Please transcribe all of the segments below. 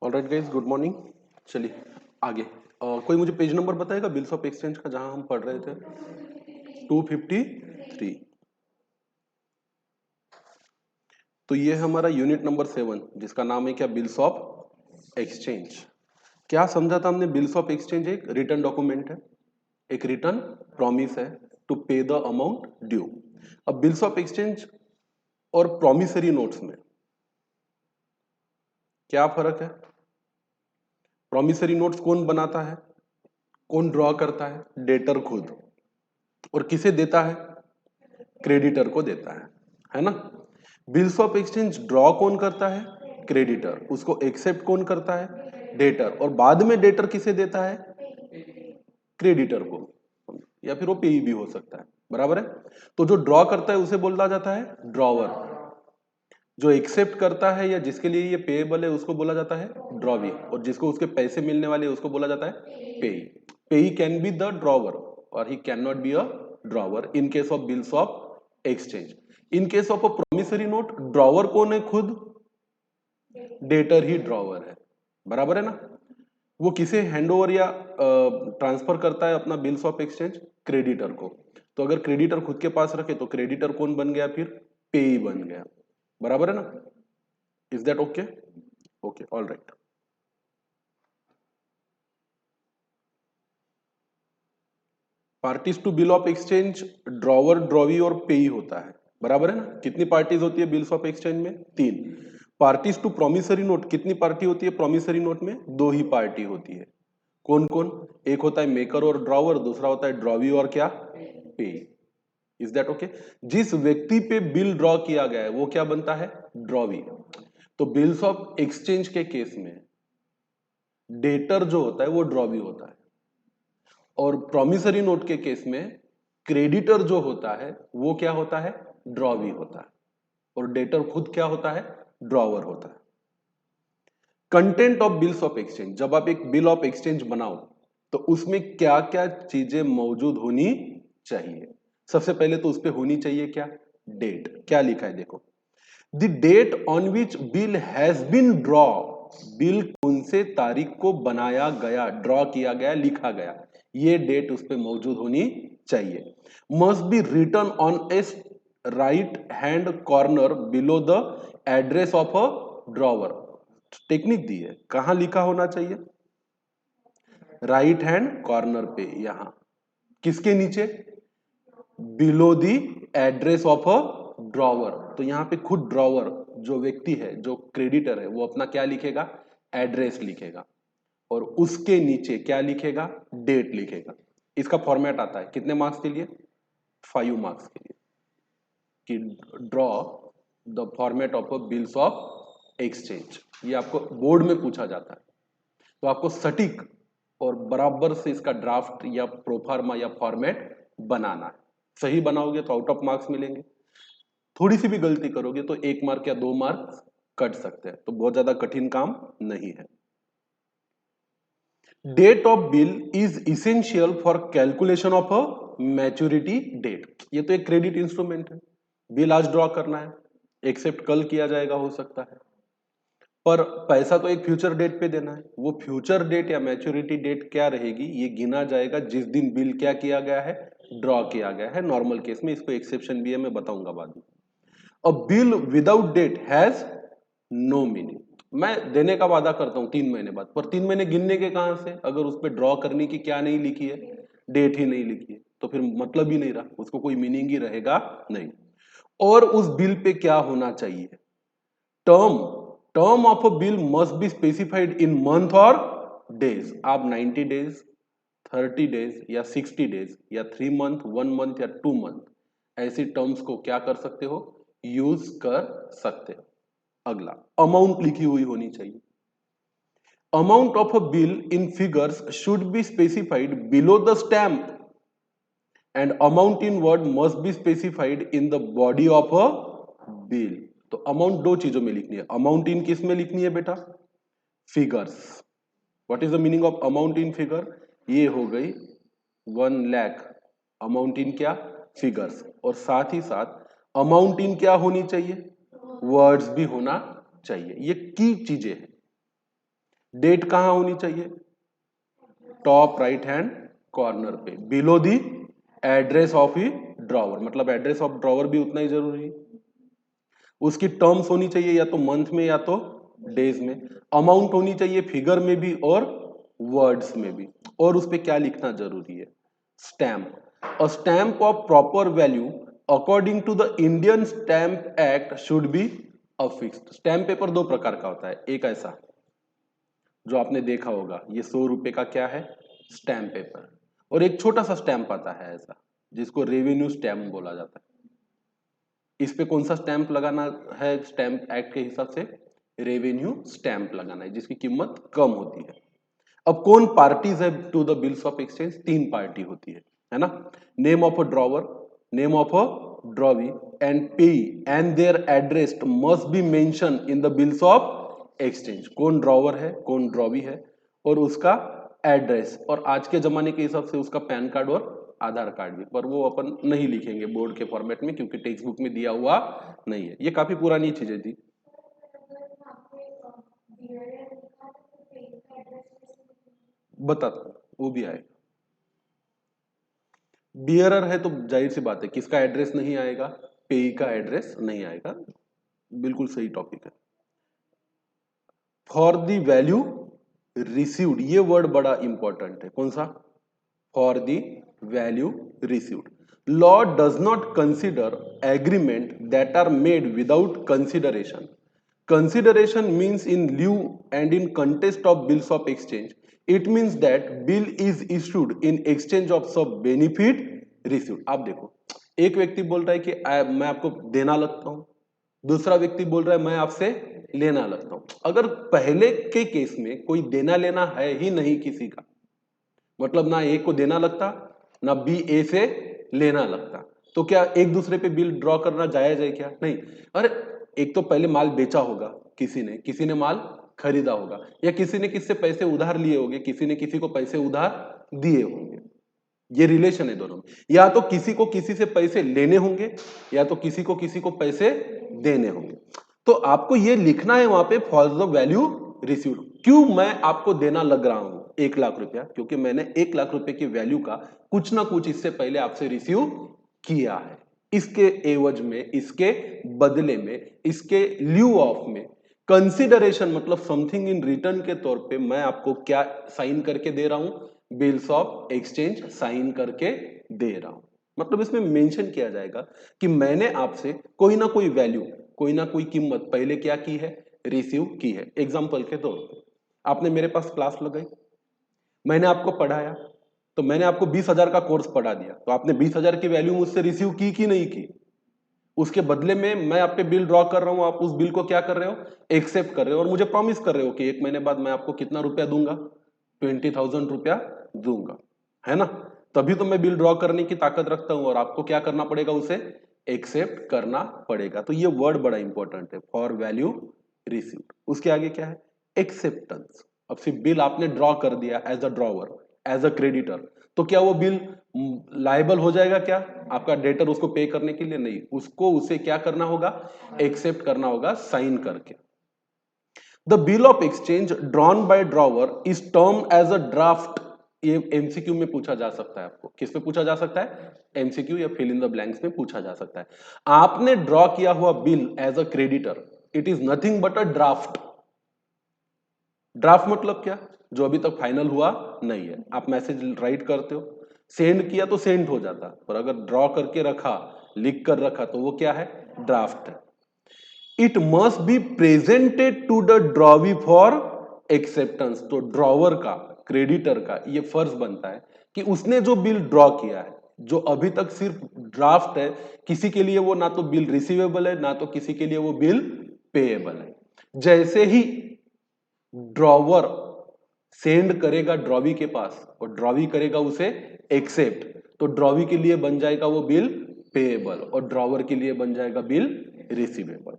Alright guys, good morning. चलिए आगे। कोई मुझे पेज नंबर बताएगा बिल्स ऑफ एक्सचेंज का जहां हम पढ़ रहे थे? 253। तो ये हमारा यूनिट नंबर 7 जिसका नाम है क्या? Bills of exchange. क्या समझा था हमने? बिल्स ऑफ एक्सचेंज एक रिटर्न डॉक्यूमेंट है, एक रिटर्न प्रॉमिस है टू पे द अमाउंट ड्यू। अब बिल्स ऑफ एक्सचेंज और प्रॉमिसरी नोट्स में क्या फर्क है? प्रॉमिसरी नोट्स कौन बनाता है, कौन ड्रॉ करता है? डेटर खुद। और किसे देता है? क्रेडिटर को देता है ना। बिल्स ऑफ एक्सचेंज ड्रॉ कौन करता है? क्रेडिटर। उसको एक्सेप्ट कौन करता है? डेटर। और बाद में डेटर किसे देता है? क्रेडिटर को, या फिर वो पेई भी हो सकता है। बराबर है। तो जो ड्रॉ करता है उसे बोला जाता है ड्रॉवर। जो एक्सेप्ट करता है या जिसके लिए ये पेएबल है उसको बोला जाता है ड्रॉवी। और जिसको उसके पैसे मिलने वाले उसको बोला जाता है पेई। पेई कैन बी द ड्रॉवर और he can not be a drawer in case of bills of exchange. In case of a promissory note, drawer कौन है? खुद डेटर ही ड्रॉवर है। बराबर है ना। वो किसे हैंडओवर या ट्रांसफर करता है अपना बिल्स ऑफ एक्सचेंज? क्रेडिटर को। तो अगर क्रेडिटर खुद के पास रखे तो क्रेडिटर कौन बन गया? फिर पेई बन गया। बराबर है ना। Is that okay? Okay, all right. Parties to bill of exchange drawer, drawee और पेई होता है। बराबर है ना। कितनी पार्टीज होती है बिल्स ऑफ एक्सचेंज में? 3। पार्टीज टू प्रोमिसरी नोट कितनी पार्टी होती है? प्रोमिसरी नोट में 2 ही पार्टी होती है। कौन कौन? एक होता है मेकर और ड्रॉवर, दूसरा होता है ड्रॉवी और क्या? पेई। Is that okay? जिस व्यक्ति पे बिल ड्रॉ किया गया है वो क्या बनता है? ड्रॉवी। तो बिल्स ऑफ एक्सचेंज के केस में डेटर जो होता है वो ड्रॉवी होता है, और प्रॉमिसरी नोट के केस में क्रेडिटर जो होता है वो क्या होता है? ड्रॉवी होता है। और डेटर खुद क्या होता है? ड्रॉवर होता है। Content of bills of exchange, जब आप एक बिल ऑफ एक्सचेंज बनाओ तो उसमें क्या क्या चीजें मौजूद होनी चाहिए? सबसे पहले तो उस पर होनी चाहिए क्या? डेट। क्या लिखा है देखो, the date on which bill has been draw. Bill कौन से तारीख को बनाया गया, ड्रॉ किया गया, लिखा गया, ये डेट उस पर मौजूद होनी चाहिए। Must be written on a right hand corner below the address of a drawer. Technique दी है, कहां लिखा होना चाहिए? राइट हैंड कॉर्नर पे, यहां। किसके नीचे? Below the address of a drawer. तो यहां पे खुद ड्रॉवर जो व्यक्ति है, जो क्रेडिटर है, वो अपना क्या लिखेगा? एड्रेस लिखेगा। और उसके नीचे क्या लिखेगा? डेट लिखेगा। इसका फॉर्मेट आता है कितने मार्क्स के लिए? 5 मार्क्स के लिए, कि draw the format of a bills of exchange. ये आपको बोर्ड में पूछा जाता है। तो आपको सटीक और बराबर से इसका ड्राफ्ट या प्रोफार्मा या फॉर्मेट बनाना है। सही बनाओगे तो आउट ऑफ मार्क्स मिलेंगे, थोड़ी सी भी गलती करोगे तो 1 मार्क या 2 मार्क कट सकते हैं। तो बहुत ज्यादा कठिन काम नहीं है। Date of bill is essential for calculation of a maturity date. ये तो एक क्रेडिट इंस्ट्रूमेंट है। बिल आज ड्रॉ करना है, एक्सेप्ट कल किया जाएगा हो सकता है, पर पैसा तो एक फ्यूचर डेट पे देना है। वो फ्यूचर डेट या मैच्योरिटी डेट क्या रहेगी? ये गिना जाएगा जिस दिन बिल क्या किया गया है? ड्रॉ किया गया है। नॉर्मल केस में इसको एक्सेप्शन भी है, मैं बताऊंगा बाद में। A bill without date has no meaning. मैं देने का वादा करता हूं 3 महीने बाद, पर 3 महीने गिनने के कहां से अगर उस पर ड्रॉ करने की क्या नहीं लिखी है? डेट ही नहीं लिखी है, तो फिर मतलब ही नहीं रहा, उसको कोई मीनिंग ही रहेगा नहीं। और उस बिल पे क्या होना चाहिए? Term. Term of a bill must be specified in month और डेज। आप 90 डेज, 30 डेज या 60 डेज या 3 मंथ, 1 मंथ या 2 मंथ, ऐसी टर्म्स को क्या कर सकते हो? यूज कर सकते हो। अगला, अमाउंट लिखी हुई होनी चाहिए। Amount of a bill in figures should be specified below the stamp, and amount in word must be specified in the body of a bill. तो अमाउंट 2 चीजों में लिखनी है। अमाउंट इन किस में लिखनी है बेटा? Figures. What is the meaning of amount in figure? ये हो गई 1 लाख। अमाउंट इन क्या? फिगर्स। और साथ ही साथ अमाउंट इन क्या होनी चाहिए? वर्ड्स भी होना चाहिए। ये की चीजें हैं। डेट कहां होनी चाहिए? टॉप राइट हैंड कॉर्नर पे, below the address of E drawer, मतलब एड्रेस ऑफ ड्रॉवर भी उतना ही जरूरी है। उसकी टर्म्स होनी चाहिए या तो मंथ में या तो डेज में, अमाउंट होनी चाहिए फिगर में भी और वर्ड्स में भी, और उस पे क्या लिखना जरूरी है? Stamp. A stamp of proper value according to the Indian Stamp Act should be affixed. Stamp paper दो प्रकार का होता है, एक ऐसा जो आपने देखा होगा, ये 100 रुपए का क्या है? स्टैम्प पेपर, और एक छोटा सा स्टैम्प आता है ऐसा जिसको रेवेन्यू स्टैम्प बोला जाता है। इस पे कौन सा स्टैंप लगाना है? स्टैंप एक्ट के हिसाब से रेवेन्यू स्टैंप लगाना है जिसकी कीमत कम होती है। अब कौन पार्टीज है to the bills of exchange? 3 party होती है ना? Name of a drawer, name of a drawee and payee and their address must be mention in the bills of exchange. कौन ड्रॉवर है, कौन ड्रॉवी है, और उसका एड्रेस, और आज के जमाने के हिसाब से उसका पैन कार्ड और आधार कार्ड भी, पर वो अपन नहीं लिखेंगे बोर्ड के फॉर्मेट में क्योंकि टेक्स्ट बुक में दिया हुआ नहीं है, ये काफी पुरानी चीजें थी। बताता हूं, वो भी आएगा। बियरर है तो जाहिर सी बात है किसका एड्रेस नहीं आएगा? पेई का एड्रेस नहीं आएगा, बिल्कुल सही टॉपिक है। फॉर द वैल्यू रिसीव्ड, ये वर्ड बड़ा इंपॉर्टेंट है, कौन सा? For the value received. Law does not consider agreement that are made without consideration. Consideration means in lieu and in contest of bills of exchange. It means that bill is issued in exchange of some benefit received. आप देखो, एक व्यक्ति बोल रहा है कि मैं आपको देना लगता हूं, दूसरा व्यक्ति बोल रहा है मैं आपसे लेना लगता हूं। अगर पहले के केस में कोई देना लेना है ही नहीं किसी का, मतलब ना ए को देना लगता ना बी ए से लेना लगता, तो क्या एक दूसरे पे बिल ड्रॉ करना जायज है क्या? नहीं। अरे एक तो पहले माल बेचा होगा किसी ने माल खरीदा होगा, या किसी ने किससे पैसे उधार लिए होंगे, किसी ने किसी को पैसे उधार दिए होंगे। ये रिलेशन है दोनों में, या तो किसी को किसी से पैसे लेने होंगे या तो किसी को पैसे देने होंगे। तो आपको ये लिखना है वहां पे फॉर द वैल्यू रिसीव्ड। क्यों मैं आपको देना लग रहा हूं 1 लाख रुपया? क्योंकि मैंने 1 लाख रुपए की वैल्यू का कुछ ना कुछ इससे पहले आपसे रिसीव किया है। इसके एवज में, इसके बदले में, इसके ल्यू ऑफ में, कंसिडरेशन मतलब समथिंग इन रिटर्न के तौर पे मैं आपको क्या साइन करके दे रहा हूं? बिल्स ऑफ एक्सचेंज साइन करके दे रहा हूं। मतलब इसमें मेंशन किया जाएगा कि मैंने आपसे कोई ना कोई वैल्यू, कोई ना कोई कीमत पहले क्या की है? रिसीव की है। एग्जांपल के तौर पे आपने मेरे पास क्लास लगाई, मैंने आपको पढ़ाया, तो मैंने आपको 20,000 का कोर्स पढ़ा दिया, तो आपने 20,000 की वैल्यू मुझसे रिसीव की कि नहीं की? उसके बदले में मैं आप पे बिल ड्रॉ कर रहा हूं, आप उस बिल को क्या कर रहे हो? एक्सेप्ट कर रहे हो, और मुझे प्रॉमिस कर रहे हो कि 1 महीने बाद मैं आपको कितना रुपया दूंगा? 20,000 रुपया दूंगा, है ना? तभी तो मैं बिल ड्रॉ करने की ताकत रखता हूं, और आपको क्या करना पड़ेगा? उसे एक्सेप्ट करना पड़ेगा। तो ये वर्ड बड़ा इंपॉर्टेंट है, फॉर वैल्यू रिसीव्ड। उसके आगे क्या है? एक्सेप्टेंस। अब सिर्फ बिल आपने ड्रॉ कर दिया as a drawer, as a creditor, तो क्या वो बिल लायबल हो जाएगा क्या आपका डेटर उसको पे करने के लिए? नहीं, उसको उसे क्या करना होगा? एक्सेप्ट करना होगा साइन करके। The bill of exchange drawn by drawer is term as a draft. ये एमसीक्यू में पूछा जा सकता है आपको। किस पे पूछा जा सकता है? एमसीक्यू या फिल इन द ब्लैंक्स में पूछा जा सकता है। आपने ड्रॉ किया हुआ bill as a creditor, it is nothing but a draft. Draft मतलब क्या? जो अभी तक फाइनल हुआ नहीं है। आप मैसेज राइट करते हो, सेंड किया तो सेंड हो जाता, पर अगर ड्रॉ करके रखा, लिख कर रखा, तो वो क्या है? ड्राफ्ट है। It must be presented to the drawee for acceptance. तो ड्रॉवर का, क्रेडिटर का ये फर्ज बनता है कि उसने जो बिल ड्रॉ किया है, जो अभी तक सिर्फ ड्राफ्ट है, किसी के लिए वो ना तो बिल रिसीवेबल है, ना तो किसी के लिए वो बिल पेएबल है। जैसे ही ड्रॉवर सेंड करेगा ड्रॉवी के पास और ड्रॉवी करेगा उसे एक्सेप्ट, तो ड्रॉवी के लिए बन जाएगा वो बिल पेएबल और ड्रॉवर के लिए बन जाएगा बिल रिसीवेबल।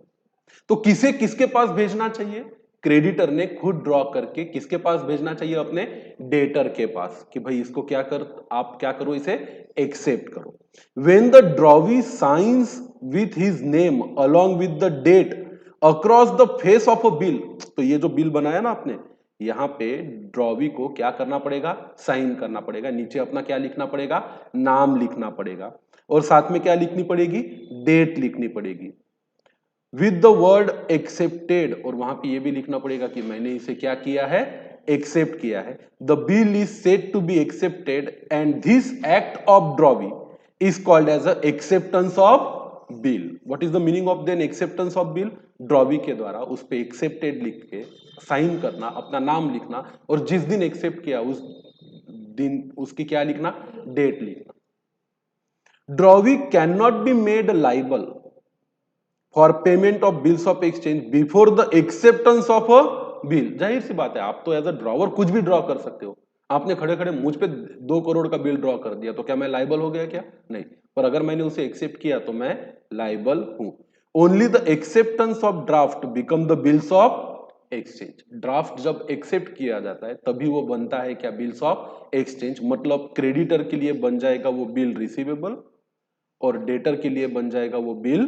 तो किसे किसके पास भेजना चाहिए? क्रेडिटर ने खुद ड्रॉ करके किसके पास भेजना चाहिए? अपने डेटर के पास, कि भाई इसको क्या कर, आप क्या करो, इसे एक्सेप्ट करो। When the drawee signs with his name along with the date across the face of a bill, तो ये जो बिल बनाया ना आपने, यहाँ पे ड्रॉवी को क्या करना पड़ेगा, साइन करना पड़ेगा, नीचे अपना क्या लिखना पड़ेगा, नाम लिखना पड़ेगा, और साथ में क्या लिखनी पड़ेगी, डेट लिखनी पड़ेगी विद द वर्ड एक्सेप्टेड, और वहां पे ये भी लिखना पड़ेगा कि मैंने इसे क्या किया है, एक्सेप्ट किया है। The bill is said to be accepted and this act of drawee is called as a acceptance of bill. What is the meaning of then acceptance of bill? Drawee के द्वारा उस पे एक्सेप्टेड लिख के sign करना, अपना नाम लिखना, और जिस दिन एक्सेप्ट किया उस दिन उसकी क्या लिखना, डेट लिखना। Drawee can not be made liable for payment of bills of exchange before the acceptance of a bill. जाहिर सी बात है, आप तो एज अ ड्रॉवर कुछ भी ड्रॉ कर सकते हो। आपने खड़े खड़े मुझ पे 2 करोड़ का बिल ड्रॉ कर दिया, तो क्या मैं लाइबल हो गया क्या? नहीं। पर अगर मैंने उसे एक्सेप्ट किया तो मैं लाइबल हूं। Only the acceptance of draft become the bills of exchange. Draft जब एक्सेप्ट किया जाता है तभी वो बनता है क्या, बिल्स ऑफ एक्सचेंज। मतलब क्रेडिटर के लिए बन जाएगा वो बिल रिसीवेबल, और डेटर के लिए बन जाएगा वो बिल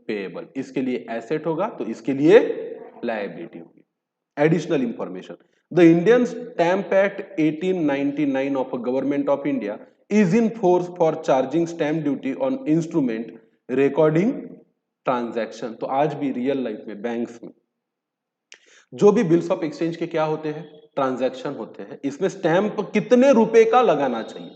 पेएबल। इसके लिए एसेट होगा तो इसके लिए लायबिलिटी होगी। Additional information, the Indian Stamp act 1899 of government of India is in force for charging stamp duty on instrument recording transaction. तो आज भी रियल लाइफ में बैंक्स में जो भी बिल्स ऑफ एक्सचेंज के क्या होते हैं, ट्रांजैक्शन होते हैं, इसमें स्टैंप कितने रुपए का लगाना चाहिए,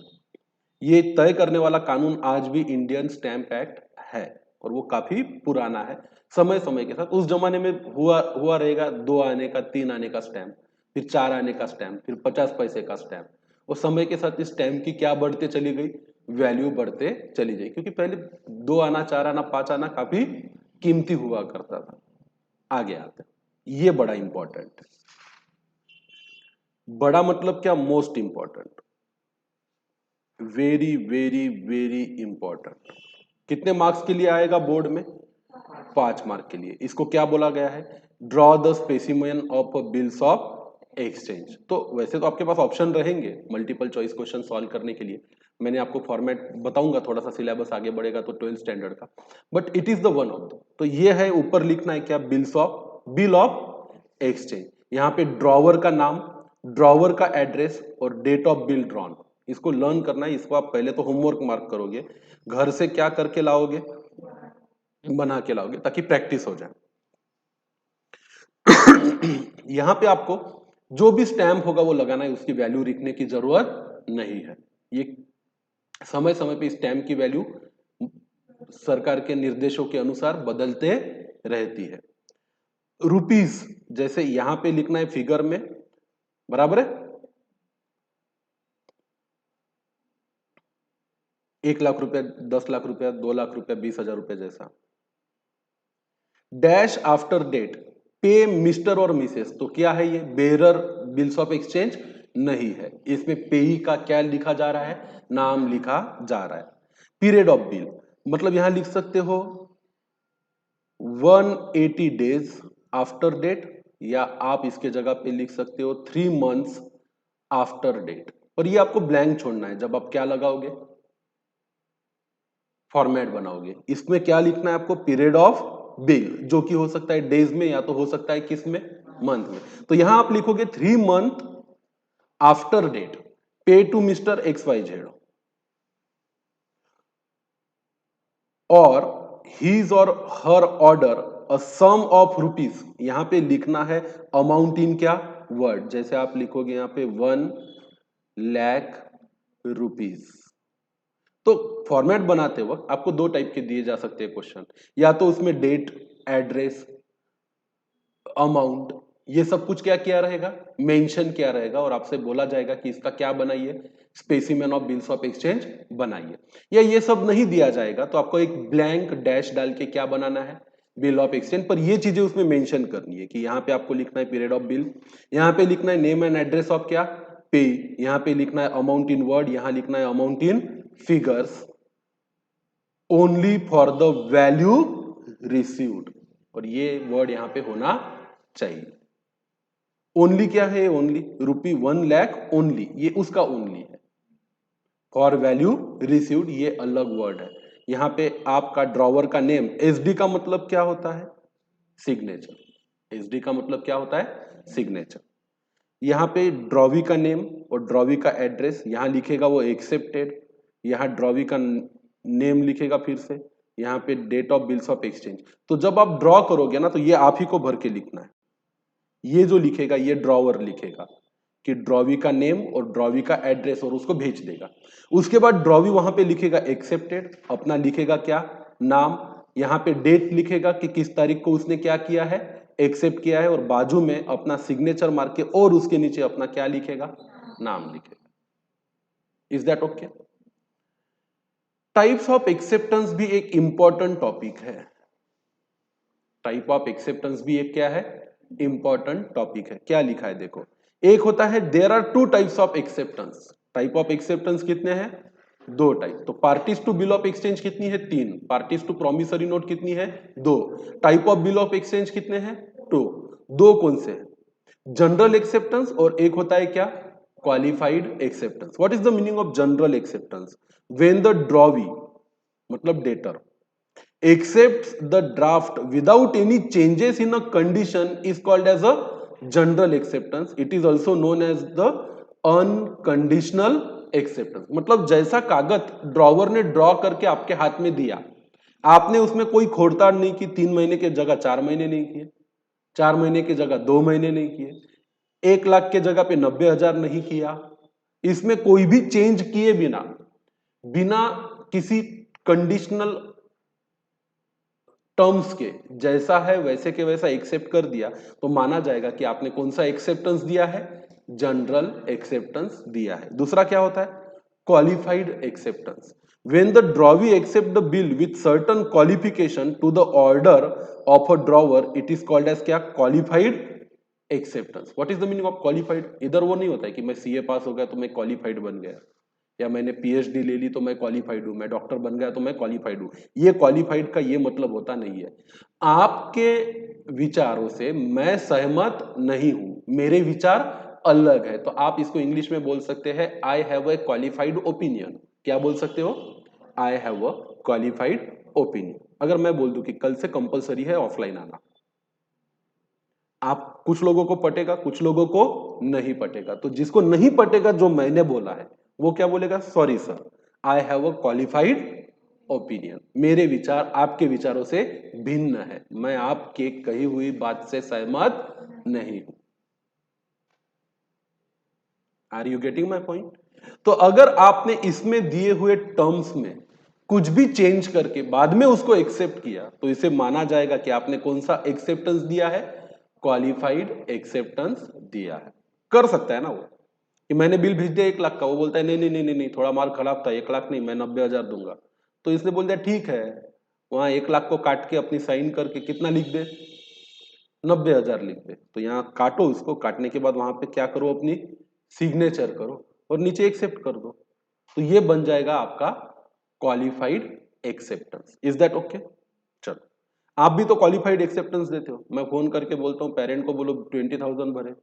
ये तय करने वाला कानून आज भी इंडियन स्टैंप एक्ट है, और वो काफी पुराना है। समय समय के साथ उस जमाने में हुआ रहेगा 2 आने का, 3 आने का स्टैंप, फिर 4 आने का स्टैंप, फिर 50 पैसे का स्टैंप, और समय के साथ इस स्टैंप की क्या बढ़ते चली गई, वैल्यू बढ़ते चली गई, क्योंकि पहले 2 आना, 4 आना, 5 आना काफी कीमती हुआ करता था। आगे आते हैं, ये बड़ा इंपॉर्टेंट है। बड़ा मतलब क्या, most important, very very very important. कितने मार्क्स के लिए आएगा बोर्ड में, 5 मार्क के लिए। इसको क्या बोला गया है, draw the specimen of bills of exchange. तो वैसे तो आपके पास ऑप्शन रहेंगे मल्टीपल चॉइस क्वेश्चन सॉल्व करने के लिए, मैंने आपको फॉर्मेट बताऊंगा, थोड़ा सा सिलेबस आगे बढ़ेगा तो 12th स्टैंडर्ड का, but it is the one of the. तो ये है, ऊपर लिखना है क्या, बिल ऑफ एक्सचेंज। यहाँ पे ड्रॉवर का नाम, ड्रॉवर का एड्रेस और डेट ऑफ बिल ड्रॉन, इसको लर्न करना है। इसको आप पहले तो होमवर्क मार्क करोगे, घर से क्या करके लाओगे, बना के लाओगे, ताकि प्रैक्टिस हो जाए। यहां पे आपको जो भी स्टैंप होगा वो लगाना है, उसकी वैल्यू लिखने की जरूरत नहीं है। ये समय समय पे स्टैंप की वैल्यू सरकार के निर्देशों के अनुसार बदलते रहती है। रुपीस, जैसे यहां पे लिखना है फिगर में, बराबर है, 1 लाख रुपया, 10 लाख रुपया, 2 लाख रुपया, 20,000 रुपया जैसा। डैश आफ्टर डेट पे मिस्टर और मिसेस, तो क्या है ये, बेरर बिल्स ऑफ एक्सचेंज नहीं है। इसमें पेई का क्या लिखा जा रहा है, नाम लिखा जा रहा है। पीरियड ऑफ बिल, मतलब यहां लिख सकते हो 180 डेज आफ्टर डेट, या आप इसके जगह पे लिख सकते हो 3 मंथ्स आफ्टर डेट। पर ये आपको ब्लैंक छोड़ना है जब आप क्या लगाओगे, फॉर्मेट बनाओगे। इसमें क्या लिखना है आपको, पीरियड ऑफ बिल, जो कि हो सकता है डेज में या तो हो सकता है किस में, मंथ में। तो यहां आप लिखोगे 3 month after date pay to mister XYZ, or his or her order a sum of rupees, यहां पे लिखना है अमाउंट इन क्या, वर्ड। जैसे आप लिखोगे यहां पे 1 लाख रुपीज। तो फॉर्मेट बनाते वक्त आपको 2 टाइप के दिए जा सकते हैं क्वेश्चन, या तो उसमें डेट, एड्रेस, अमाउंट, ये सब कुछ क्या किया रहेगा, मेंशन किया रहेगा, और आपसे बोला जाएगा कि इसका क्या बनाइए, specimen of bills of exchange बनाइए। या ये सब नहीं दिया जाएगा तो आपको एक ब्लैंक डैश डाल के क्या बनाना है, बिल ऑफ एक्सचेंज। पर ये चीजें उसमें मेंशन करनी है कि यहाँ पे आपको लिखना है पीरियड ऑफ बिल, यहाँ पे लिखना है नेम एंड एड्रेस ऑफ क्या, पे, यहाँ पे लिखना है अमाउंट इन वर्ड, यहाँ लिखना है amount in figures, only for the value received, और ये वर्ड यहां पे होना चाहिए। ओनली क्या है, ओनली रुपी 1 लाख ओनली, ये उसका ओनली है। फॉर वैल्यू रिसीव्ड ये अलग वर्ड है। यहां पे आपका ड्रॉवर का नेम, एसडी का मतलब क्या होता है, सिग्नेचर। एसडी का मतलब क्या होता है, सिग्नेचर। यहाँ पे ड्रॉवी का नेम और ड्रॉवी का एड्रेस, यहाँ लिखेगा वो एक्सेप्टेड, यहाँ ड्रॉवी का नेम लिखेगा फिर से, यहाँ पे date of bills of exchange. तो जब आप ड्रॉ करोगे ना तो ये आप ही को भर के लिखना है, ये जो लिखेगा ये ड्रॉवर लिखेगा कि ड्रॉवी का नेम और ड्रॉवी का एड्रेस और उसको भेज देगा। उसके बाद ड्रॉवी वहां पे लिखेगा एक्सेप्टेड, अपना लिखेगा क्या, नाम, यहाँ पे डेट लिखेगा कि किस तारीख को उसने क्या किया है, एक्सेप्ट किया है, और बाजू में अपना सिग्नेचर मार के और उसके नीचे अपना क्या लिखेगा, नाम लिखेगा। Is that okay? Types of acceptance भी एक इंपॉर्टेंट टॉपिक है। टाइप ऑफ एक्सेप्टेंस भी एक क्या है, इंपॉर्टेंट टॉपिक है। क्या लिखा है देखो, एक होता है there are two types of acceptance. Type of acceptance कितने हैं, दो टाइप। तो parties to bill of exchange कितनी है, तीन। पार्टीज टू प्रॉमिसरी नोट कितनी है, दो। Type of bill of exchange कितने हैं, टू। दो कौन से हैं, जनरल एक्सेप्टेंस और एक होता है क्या, qualified acceptance. What is the meaning of general acceptance? When the drawee मतलब debtor accepts the draft without any changes in a condition is called as a general acceptance. It is also known as the unconditional acceptance. मतलब जैसा कागज drawer ने draw करके आपके हाथ में दिया, आपने उसमें कोई खोड़ताड़ नहीं की, 3 महीने की जगह 4 महीने नहीं किए, 4 महीने की जगह 2 महीने नहीं किए, 1 लाख के जगह पे 90,000 नहीं किया, इसमें कोई भी चेंज किए बिना, बिना किसी कंडीशनल टर्म्स के, जैसा है वैसे के वैसा एक्सेप्ट कर दिया, तो माना जाएगा कि आपने कौन सा एक्सेप्टेंस दिया है, जनरल एक्सेप्टेंस दिया है। दूसरा क्या होता है, qualified acceptance. When the drawee accept the bill with certain qualification to the order of a drawer, it is called as क्या, qualified acceptance. What is the meaning of qualified? इधर वो नहीं होता है कि मैं सीए पास हो गया तो मैं क्वालिफाइड बन गया, या मैंने पीएचडी ले ली तो मैं क्वालिफाइड हूं, मैं डॉक्टर बन गया तो मैं क्वालिफाइड हूं। ये क्वालिफाइड का ये मतलब होता नहीं है। आपके विचारों से मैं सहमत नहीं हूं, मेरे विचार अलग है, तो आप इसको इंग्लिश में बोल सकते हैं I have a qualified opinion. क्या बोल सकते हो, I have a qualified opinion. अगर मैं बोल दूं कि कल से कंपलसरी है ऑफलाइन आना, आप कुछ लोगों को पटेगा, कुछ लोगों को नहीं पटेगा, तो जिसको नहीं पटेगा जो मैंने बोला है वो क्या बोलेगा, sorry sir, I have a qualified opinion, मेरे विचार आपके विचारों से भिन्न है, मैं आपके कही हुई बात से सहमत नहीं हूं। Are you getting my point? तो अगर आपने इसमें दिए हुए टर्म्स में कुछ भी चेंज करके बाद में उसको एक्सेप्ट किया, तो इसे माना जाएगा कि आपने कौन सा एक्सेप्टेंस दिया है, क्वालिफाइड एक्सेप्टेंस दिया है। कर सकता है ना वो कि मैंने बिल भेज दिया 1 लाख का, वो बोलता है नहीं नहीं नहीं नहीं नहीं, थोड़ा माल खराब था, 1 लाख नहीं, मैं 90,000 दूंगा। तो इसने बोल दिया ठीक है, वहां 1 लाख को काट के अपनी साइन करके कितना लिख दे, 90,000 लिख दे। तो यहाँ काटो, उसको काटने के बाद वहां पे क्या करो, अपनी सिग्नेचर करो और नीचे एक्सेप्ट कर दो, तो ये बन जाएगा आपका qualified acceptance. Is that okay? चलो, आप भी तो क्वालिफाइड एक्सेप्टेंस देते हो। मैं फोन करके बोलता हूँ पेरेंट को बोलो 20,000 भरे,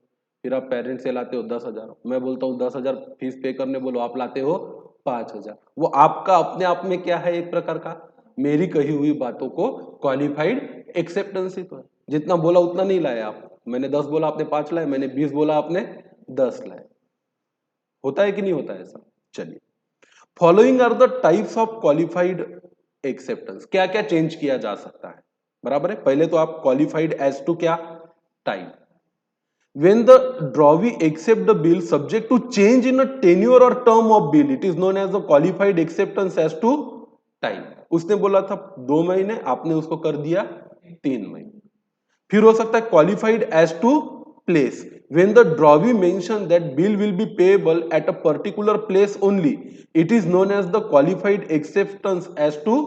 फिर आप पेरेंट से लाते हो 10,000, मैं बोलता हूँ 10,000 फीस पे करने, बोलो आप लाते हो 5,000। वो आपका अपने आप में क्या है, एक प्रकार का मेरी कही हुई बातों को क्वालिफाइड एक्सेप्टेंस ही तो है। जितना बोला उतना नहीं लाए आप, मैंने 10 बोला आपने 5 लाए, मैंने 20 बोला आपने 10 लाए। होता है कि नहीं होता है ऐसा? चलिए, following are the types of qualified acceptance. क्या क्या चेंज किया जा सकता है, बराबर है। पहले तो आप क्वालिफाइड एज टू क्या, time. When the drawee accept the bill subject to change in a tenure or term of bill, it is known as the qualified acceptance as to time. उसने बोला था 2 महीने, आपने उसको कर दिया 3 महीने। फिर हो सकता है qualified as to place. When the drawee mention that bill will be payable at a particular place only, it is known as the qualified acceptance as to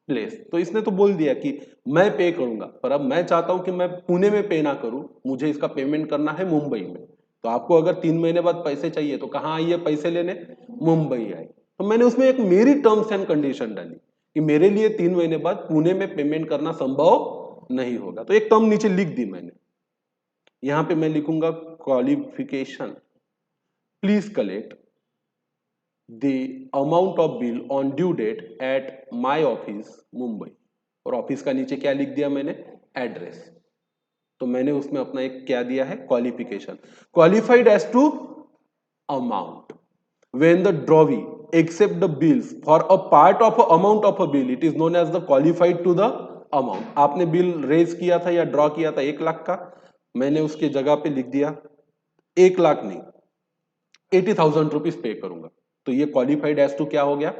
place. तो इसने तो बोल दिया कि मैं पे करूंगा, पर अब मैं चाहता हूं कि मैं पुणे में पे ना करूं, मुझे इसका पेमेंट करना है मुंबई में। तो आपको अगर 3 महीने बाद पैसे चाहिए तो कहां आइए पैसे लेने, मुंबई आए। तो मैंने उसमें एक मेरी टर्म्स एंड कंडीशन डाली कि मेरे लिए 3 महीने बाद पुणे में पेमेंट करना संभव नहीं होगा। तो एक टर्म नीचे लिख दी मैंने, यहां पे मैं लिखूंगा qualification, please collect the amount of bill on due date at my office Mumbai. और ऑफिस का नीचे क्या लिख दिया मैंने, एड्रेस। तो मैंने उसमें अपना एक क्या दिया है, qualification, qualified as to amount. When the drawee accept the bills for a part of a amount of a bill, it is known as the qualified to the amount। आपने बिल रेज किया था या draw किया था 1 लाख का, मैंने उसके जगह पे लिख दिया 1 लाख नहीं 80,000 रुपीज पे करूंगा, तो ये क्वालिफाइड एज टू क्या हो गया,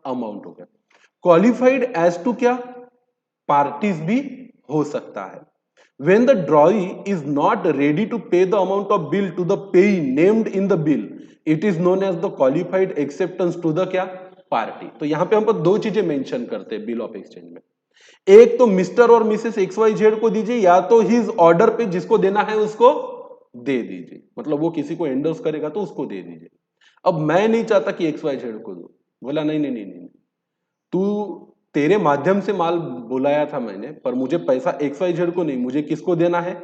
अमाउंट हो गया। क्वालिफाइड एज टू क्या, पार्टीज भी हो सकता है। When the drawee is not ready to pay the amount of bill to the payee named in the bill, it is known as the qualified acceptance to the क्या, party. तो यहां पे हम दो चीजें मेंशन करते हैं बिल ऑफ एक्सचेंज में, एक तो मिस्टर और मिसेस XYZ को दीजिए, या तो हिज ऑर्डर पे जिसको देना है उसको दे दीजिए, मतलब वो किसी को एंडोर्स करेगा तो उसको दे दीजिए। अब मैं नहीं चाहता कि XYZ को दो, बोला नहीं नहीं नहीं नहीं, तू तेरे माध्यम से माल बुलाया था मैंने, पर मुझे पैसा XYZ को नहीं, मुझे किसको देना है,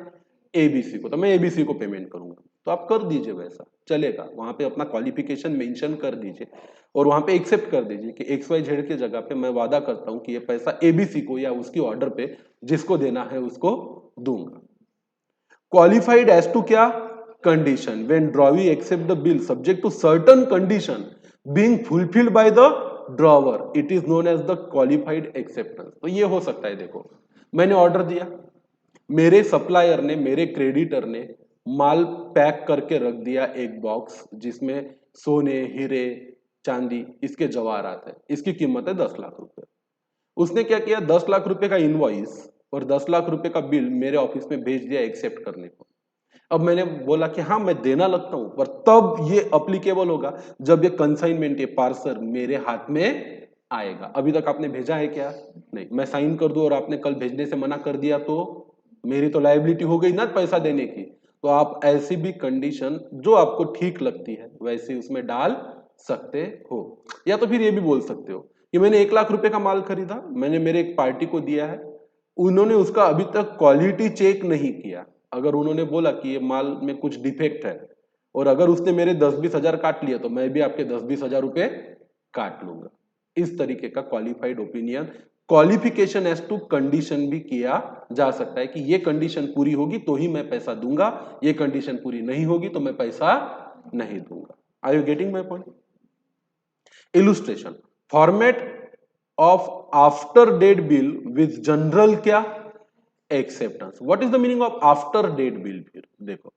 ABC को, तो मैं ABC को पेमेंट करूंगा। तो आप कर दीजिए, वैसा चलेगा, वहां पे अपना क्वालिफिकेशन मेंशन कर दीजिए और वहां पे एक्सेप्ट कर दीजिए कि XYZ के जगह पे मैं वादा करता हूं कि ये पैसा ABC को या उसकी ऑर्डर पे जिसको देना है उसको दूंगा। क्वालिफाइड एज टू क्या, condition, when drawee accept the bill subject to certain condition being fulfilled by the drawer, it is known as the qualified acceptance. तो ये हो सकता है, देखो मैंने ऑर्डर दिया, मेरे सप्लायर ने, मेरे क्रेडिटर ने माल पैक करके रख दिया एक बॉक्स जिसमें सोने, हीरे, चांदी, इसके जवाहरात है, इसकी कीमत है 10 लाख रुपए। उसने क्या किया, 10 लाख रुपए का इनवॉइस और 10 लाख रुपए का बिल मेरे ऑफिस में भेज दिया एक्सेप्ट करने को। अब मैंने बोला कि हाँ मैं देना लगता हूं, पर तब ये अप्लीकेबल होगा जब ये कंसाइनमेंट, ये पार्सल मेरे हाथ में आएगा। अभी तक आपने भेजा है क्या, नहीं, मैं साइन कर दूं और आपने कल भेजने से मना कर दिया तो मेरी तो लायबिलिटी हो गई ना पैसा देने की। तो आप ऐसी भी कंडीशन जो आपको ठीक लगती है वैसे उसमें डाल सकते हो, या तो फिर ये भी बोल सकते हो कि मैंने 1 लाख रुपए का माल खरीदा, मैंने मेरे एक पार्टी को दिया है, उन्होंने उसका अभी तक क्वालिटी चेक नहीं किया। अगर उन्होंने बोला कि ये माल में कुछ डिफेक्ट है और अगर उसने मेरे 10-20 हजार काट लिए तो मैं भी आपके 10-20 हजार रुपए काट लूंगा। इस तरीके का qualified opinion, qualification as to condition भी किया जा सकता है कि ये कंडीशन पूरी होगी तो ही मैं पैसा दूंगा, ये कंडीशन पूरी नहीं होगी तो मैं पैसा नहीं दूंगा। Are you getting my point? Illustration, format of after date bill with general क्या, acceptance. What is the meaning of after date bill? फिर देखो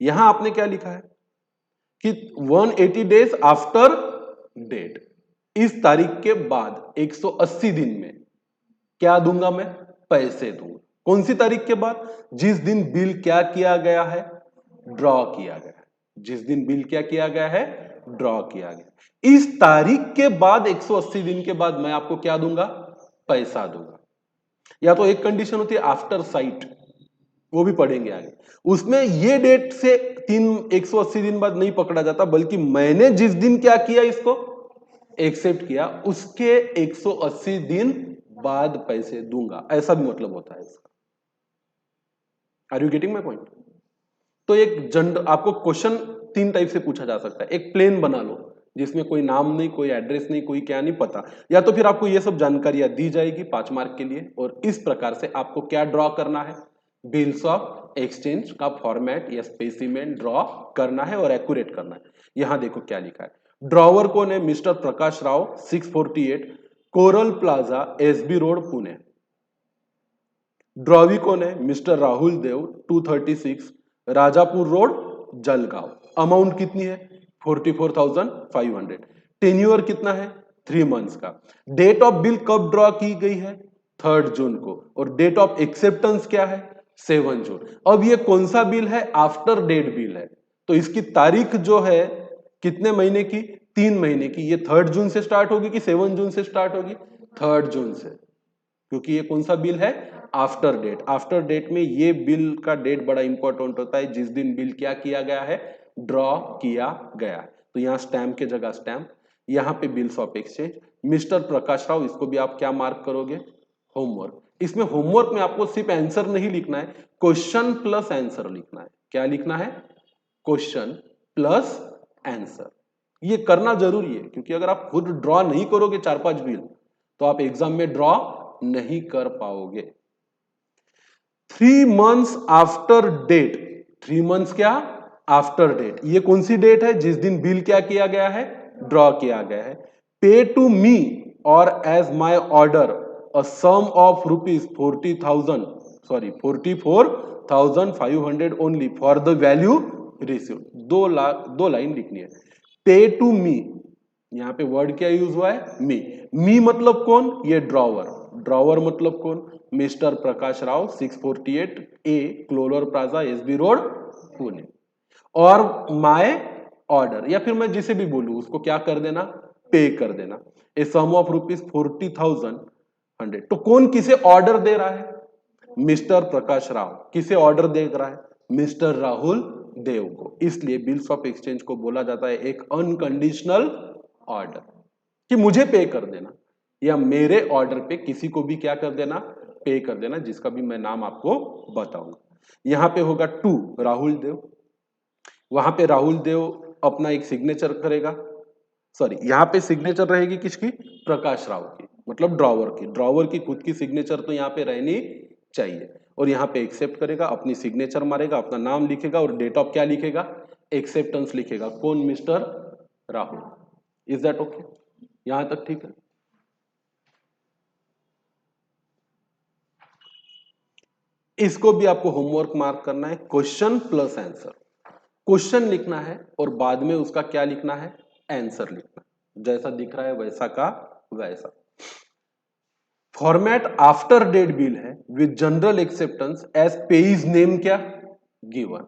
यहां आपने क्या लिखा है कि 180 डेज आफ्टर डेट, इस तारीख के बाद 180 दिन में क्या दूंगा मैं, पैसे दूंगा। कौन सी तारीख के बाद, जिस दिन बिल क्या किया गया है, ड्रॉ किया गया है, जिस दिन बिल क्या किया गया है, ड्रॉ किया गया। इस तारीख के बाद 180 दिन के बाद मैं आपको क्या दूंगा, पैसा दूंगा। या तो एक कंडीशन होती है आफ्टर साइट, वो भी पढ़ेंगे आगे, उसमें ये डेट से 180 दिन बाद नहीं पकड़ा जाता, बल्कि मैंने जिस दिन क्या किया, इसको एक्सेप्ट किया, उसके 180 दिन बाद पैसे दूंगा, ऐसा भी मतलब होता है इसका। Are you getting my point? तो एक जनरल आपको क्वेश्चन 3 टाइप से पूछा जा सकता है। एक प्लेन बना लो जिसमें कोई नाम नहीं, कोई एड्रेस नहीं, कोई क्या नहीं पता, या तो फिर आपको ये सब जानकारियां दी जाएगी 5 मार्क के लिए, और इस प्रकार से आपको क्या ड्रॉ करना है, बिल्स ऑफ एक्सचेंज का फॉर्मेट या स्पेसिमेन ड्रॉ करना है और एक्यूरेट करना है। यहां देखो क्या लिखा है, ड्रॉवर कौन है, mister Prakash Rao, 648 Coral Plaza, SB road, Pune. Drawee कौन है, mister Rahul Dev, 236 Rajapur road, Jalgaon. Amount कितनी है, 44,500। टेन्यूअर कितना है, 3 मंथ्स का। डेट ऑफ बिल कब ड्रॉ की गई है, 3 जून को, और डेट ऑफ एक्सेप्टेंस क्या है, 7 जून। अब ये कौन सा बिल है, आफ्टर डेट बिल है, तो इसकी तारीख जो है कितने महीने की, 3 महीने की। ये 3 जून से स्टार्ट होगी कि 7 जून से स्टार्ट होगी, 3 जून से, क्योंकि ये कौन सा बिल है, आफ्टर डेट। आफ्टर डेट में ये बिल का डेट बड़ा इंपॉर्टेंट होता है, जिस दिन बिल क्या किया गया है, ड्रॉ किया गया। तो यहां स्टैम्प के जगह स्टैम्प, यहां पे bills of exchange, mister Prakash Rao, इसको भी आप क्या मार्क करोगे, होमवर्क। इसमें होमवर्क में आपको सिर्फ आंसर नहीं लिखना है, क्वेश्चन प्लस आंसर लिखना है। क्या लिखना है, क्वेश्चन प्लस आंसर। ये करना जरूरी है, क्योंकि अगर आप खुद ड्रॉ नहीं करोगे 4-5 बिल तो आप एग्जाम में ड्रॉ नहीं कर पाओगे। 3 months आफ्टर डेट, 3 months क्या आफ्टर डेट, ये कौन सी डेट है जिस दिन बिल क्या किया गया है, ड्रॉ किया गया है। पे टू मी और as my order a sum of rupees 40,000 sorry 44,500 only for the value received. 2 line लिखनी है। पे टू मी, यहां पे वर्ड क्या यूज हुआ है, मी मतलब कौन, ये ड्रॉवर, ड्रॉवर मतलब कौन, मिस्टर प्रकाश राव 648 ए क्लोलर प्लाजा एसबी रोड पुणे। और माय ऑर्डर, या फिर मैं जिसे भी बोलूं उसको क्या कर देना, पे कर देना, ए सम ऑफ रुपीज 40,100। तो कौन किसे ऑर्डर दे रहा है, मिस्टर प्रकाश राव किसे ऑर्डर दे रहा है, मिस्टर राहुल देव को। इसलिए बिल्स ऑफ एक्सचेंज को बोला जाता है एक अनकंडीशनल ऑर्डर, कि मुझे पे कर देना या मेरे ऑर्डर पे किसी को भी क्या कर देना, पे कर देना, जिसका भी मैं नाम आपको बताऊंगा। यहां पे होगा टू राहुल देव, वहां पे राहुल देव अपना एक सिग्नेचर करेगा, सॉरी यहां पे सिग्नेचर रहेगी किसकी, प्रकाश राव की, मतलब ड्रॉवर की, ड्रॉवर की खुद की सिग्नेचर तो यहां पे रहनी चाहिए। और यहां पे एक्सेप्ट करेगा, अपनी सिग्नेचर मारेगा, अपना नाम लिखेगा और डेट ऑफ क्या लिखेगा, एक्सेप्टेंस लिखेगा, कौन, mister Rahul. Is that okay, यहां तक ठीक है। इसको भी आपको होमवर्क मार्क करना है, क्वेश्चन प्लस आंसर। क्वेश्चन लिखना है और बाद में उसका क्या लिखना है, आंसर लिखना है। जैसा दिख रहा है वैसा का वैसा। फॉर्मेट आफ्टर डेट बिल है with general acceptance as payee's name क्या गिवन।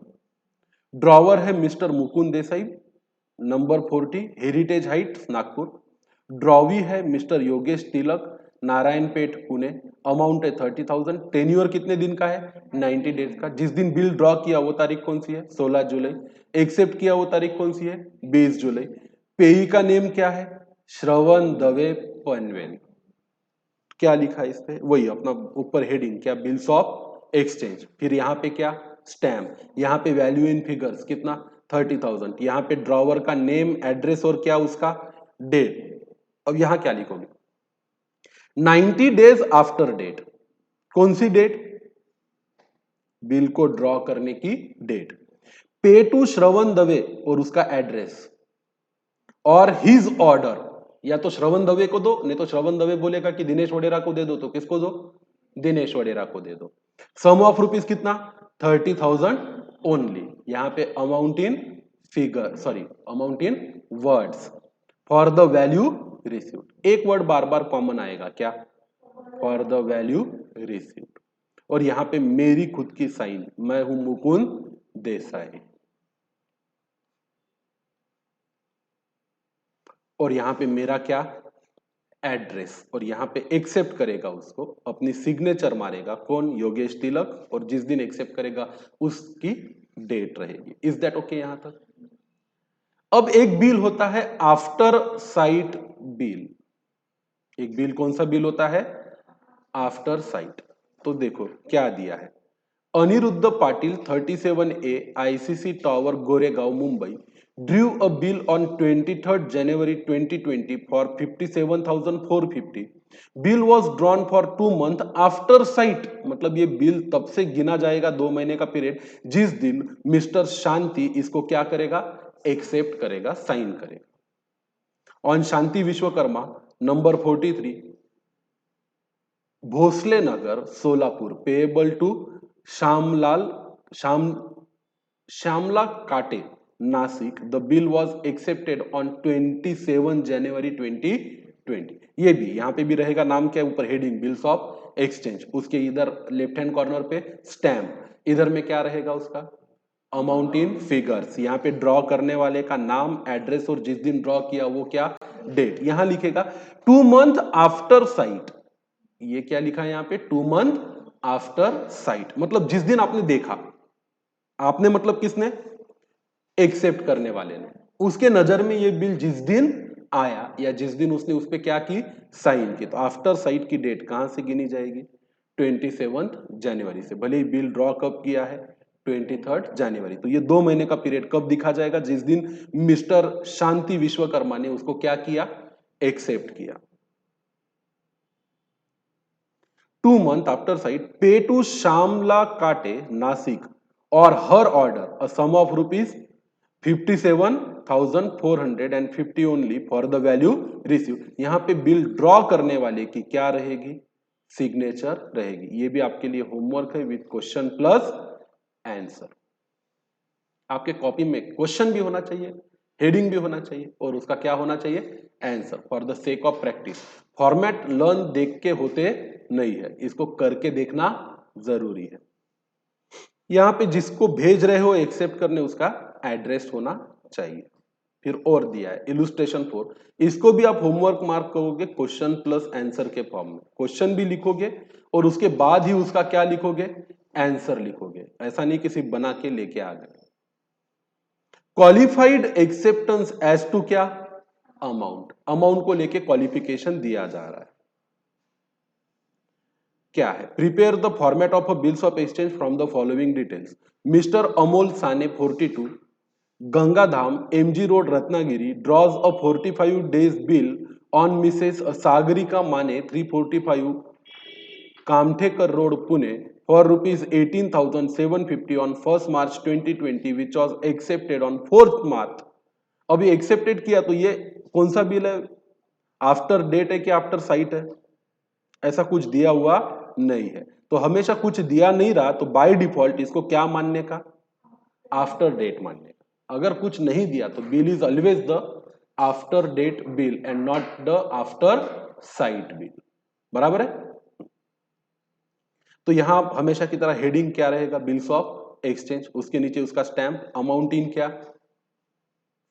ड्रॉवर है mister Mukund Desai, number 40 Heritage Heights Nagpur. Drawee है मिस्टर योगेश तिलक, नारायणपेट पुणे। अमाउंट है 30,000। टेन्योर कितने दिन का है, 90 डेज का। जिस दिन बिल ड्रॉ किया वो तारीख कौन सी है, 16 जुलाई। एक्सेप्ट किया वो तारीख कौन सी है, 20 जुलाई। पेई का नेम क्या है, श्रवण दवे पनवेल। क्या लिखा है इस पे, वही अपना ऊपर हेडिंग क्या, बिल्स ऑफ एक्सचेंज। फिर यहाँ पे क्या, स्टैम्प। यहाँ पे वैल्यू इन फिगर्स कितना, 30,000। यहाँ पे ड्रॉवर का नेम, एड्रेस और क्या उसका डेट। अब यहाँ क्या लिखोगे, 90 डेज आफ्टर डेट, कौन सी डेट, बिल को ड्रॉ करने की डेट। पे टू श्रवण दवे और उसका एड्रेस, और हिज ऑर्डर, या तो श्रवण दवे को दो, नहीं तो श्रवण दवे बोलेगा कि दिनेश वडेरा को दे दो, तो किसको दो, दिनेश वडेरा को दे दो। सम ऑफ रुपीज कितना, 30,000 ओनली। यहां पे amount in figure, sorry amount in words for the value received. एक वर्ड बार बार कॉमन आएगा, क्या, फॉर द वैल्यू रिसीव्ड। और यहां पे मेरी खुद की साइन, मैं हूं मुकुंद देसाई। और यहां पे मेरा क्या, एड्रेस। और यहां पे एक्सेप्ट करेगा उसको, अपनी सिग्नेचर मारेगा, कौन, योगेश तिलक। और जिस दिन एक्सेप्ट करेगा उसकी डेट रहेगी। इज दैट ओके यहां तक। अब एक बिल होता है आफ्टर साइट बिल। एक बिल कौन सा बिल होता है, आफ्टर साइट। तो देखो क्या दिया है, Anirudh Patil 37A ICC tower Goregaon Mumbai drew a bill on 23rd January 2020 for 57,450. Bill was drawn for 2 months after sight, मतलब ये बिल तब से गिना जाएगा 2 महीने का पीरियड जिस दिन मिस्टर शांति इसको क्या करेगा, एक्सेप्ट करेगा, साइन करेगा। On Shanti Vishwakarma number 43 Bhosale Nagar Solapur payable to Shyamlal Shyam Shyamala Kate Nashik, the bill was accepted on 27 January 2020। ये भी यहां पे भी रहेगा नाम क्या, ऊपर हेडिंग बिल्स ऑफ एक्सचेंज, उसके इधर लेफ्ट हैंड कॉर्नर पे स्टैम्प, इधर में क्या रहेगा उसका अमाउंट इन फिगर्स। यहाँ पे ड्रॉ करने वाले का नाम, एड्रेस और जिस दिन ड्रॉ किया वो क्या, डेट। यहां लिखेगा 2 मंथ आफ्टर साइट। ये क्या लिखा है यहाँ पे, 2 मंथ आफ्टर साइट, मतलब जिस दिन आपने देखा, आपने मतलब किसने, एक्सेप्ट करने वाले ने, उसके नजर में ये बिल जिस दिन आया या जिस दिन उसने उस पर क्या की, साइन की, तो आफ्टर साइट की डेट कहां से गिनी जाएगी, 27 जनवरी से। भले ही बिल ड्रॉ कब किया है, 23 जनवरी। तो ये 2 महीने का पीरियड कब दिखा जाएगा, जिस दिन मिस्टर शांति विश्वकर्मा ने उसको क्या किया, एक्सेप्ट किया। 2 months after site, pay to Shamla Kate, Nasik, or her order a sum of rupees 57,450 only for the value received. यहाँ पे बिल ड्रॉ करने वाले की क्या रहेगी? सिग्नेचर रहेगी. ये भी आपके लिए होमवर्क है विथ क्वेश्चन प्लस आंसर. आपके कॉपी में क्वेश्चन भी होना चाहिए, हेडिंग भी होना चाहिए और उसका क्या होना चाहिए? Answer. For the sake of practice. Format learn देख के होते नहीं है, इसको करके देखना जरूरी है. यहां पे जिसको भेज रहे हो एक्सेप्ट करने उसका एड्रेस होना चाहिए. फिर और दिया है इलुस्ट्रेशन 4. इसको भी आप होमवर्क मार्क करोगे क्वेश्चन प्लस आंसर के फॉर्म में. क्वेश्चन भी लिखोगे और उसके बाद ही उसका क्या लिखोगे? आंसर लिखोगे. ऐसा नहीं कि सिर्फ बना के लेके आ गए. क्वालिफाइड एक्सेप्टेंस एज टू क्या? अमाउंट. अमाउंट को लेके क्वालिफिकेशन दिया जा रहा है. क्या है? Prepare the format of a bills of exchange from the following details. Mister Amol Sane 42 Gangadham MG road Ratnagiri draws a 45 days bill on Mrs. Sagarika माने 345 कामठेकर road Pune for rupees 18,750 on 1st March 2020 which was accepted on 4th March. अभी accepted किया तो ये कौन सा bill है? After date है कि आफ्टर साइट है? ऐसा कुछ दिया हुआ नहीं है. तो हमेशा कुछ दिया नहीं रहा तो बाय डिफॉल्ट इसको क्या मानने का? आफ्टर डेट मानने का. अगर कुछ नहीं दिया तो bill is always the after date bill and not the after sight bill. बराबर है? तो यहां हमेशा की तरह हेडिंग क्या रहेगा? Bills of exchange. उसके नीचे उसका स्टैंप. अमाउंट इन क्या?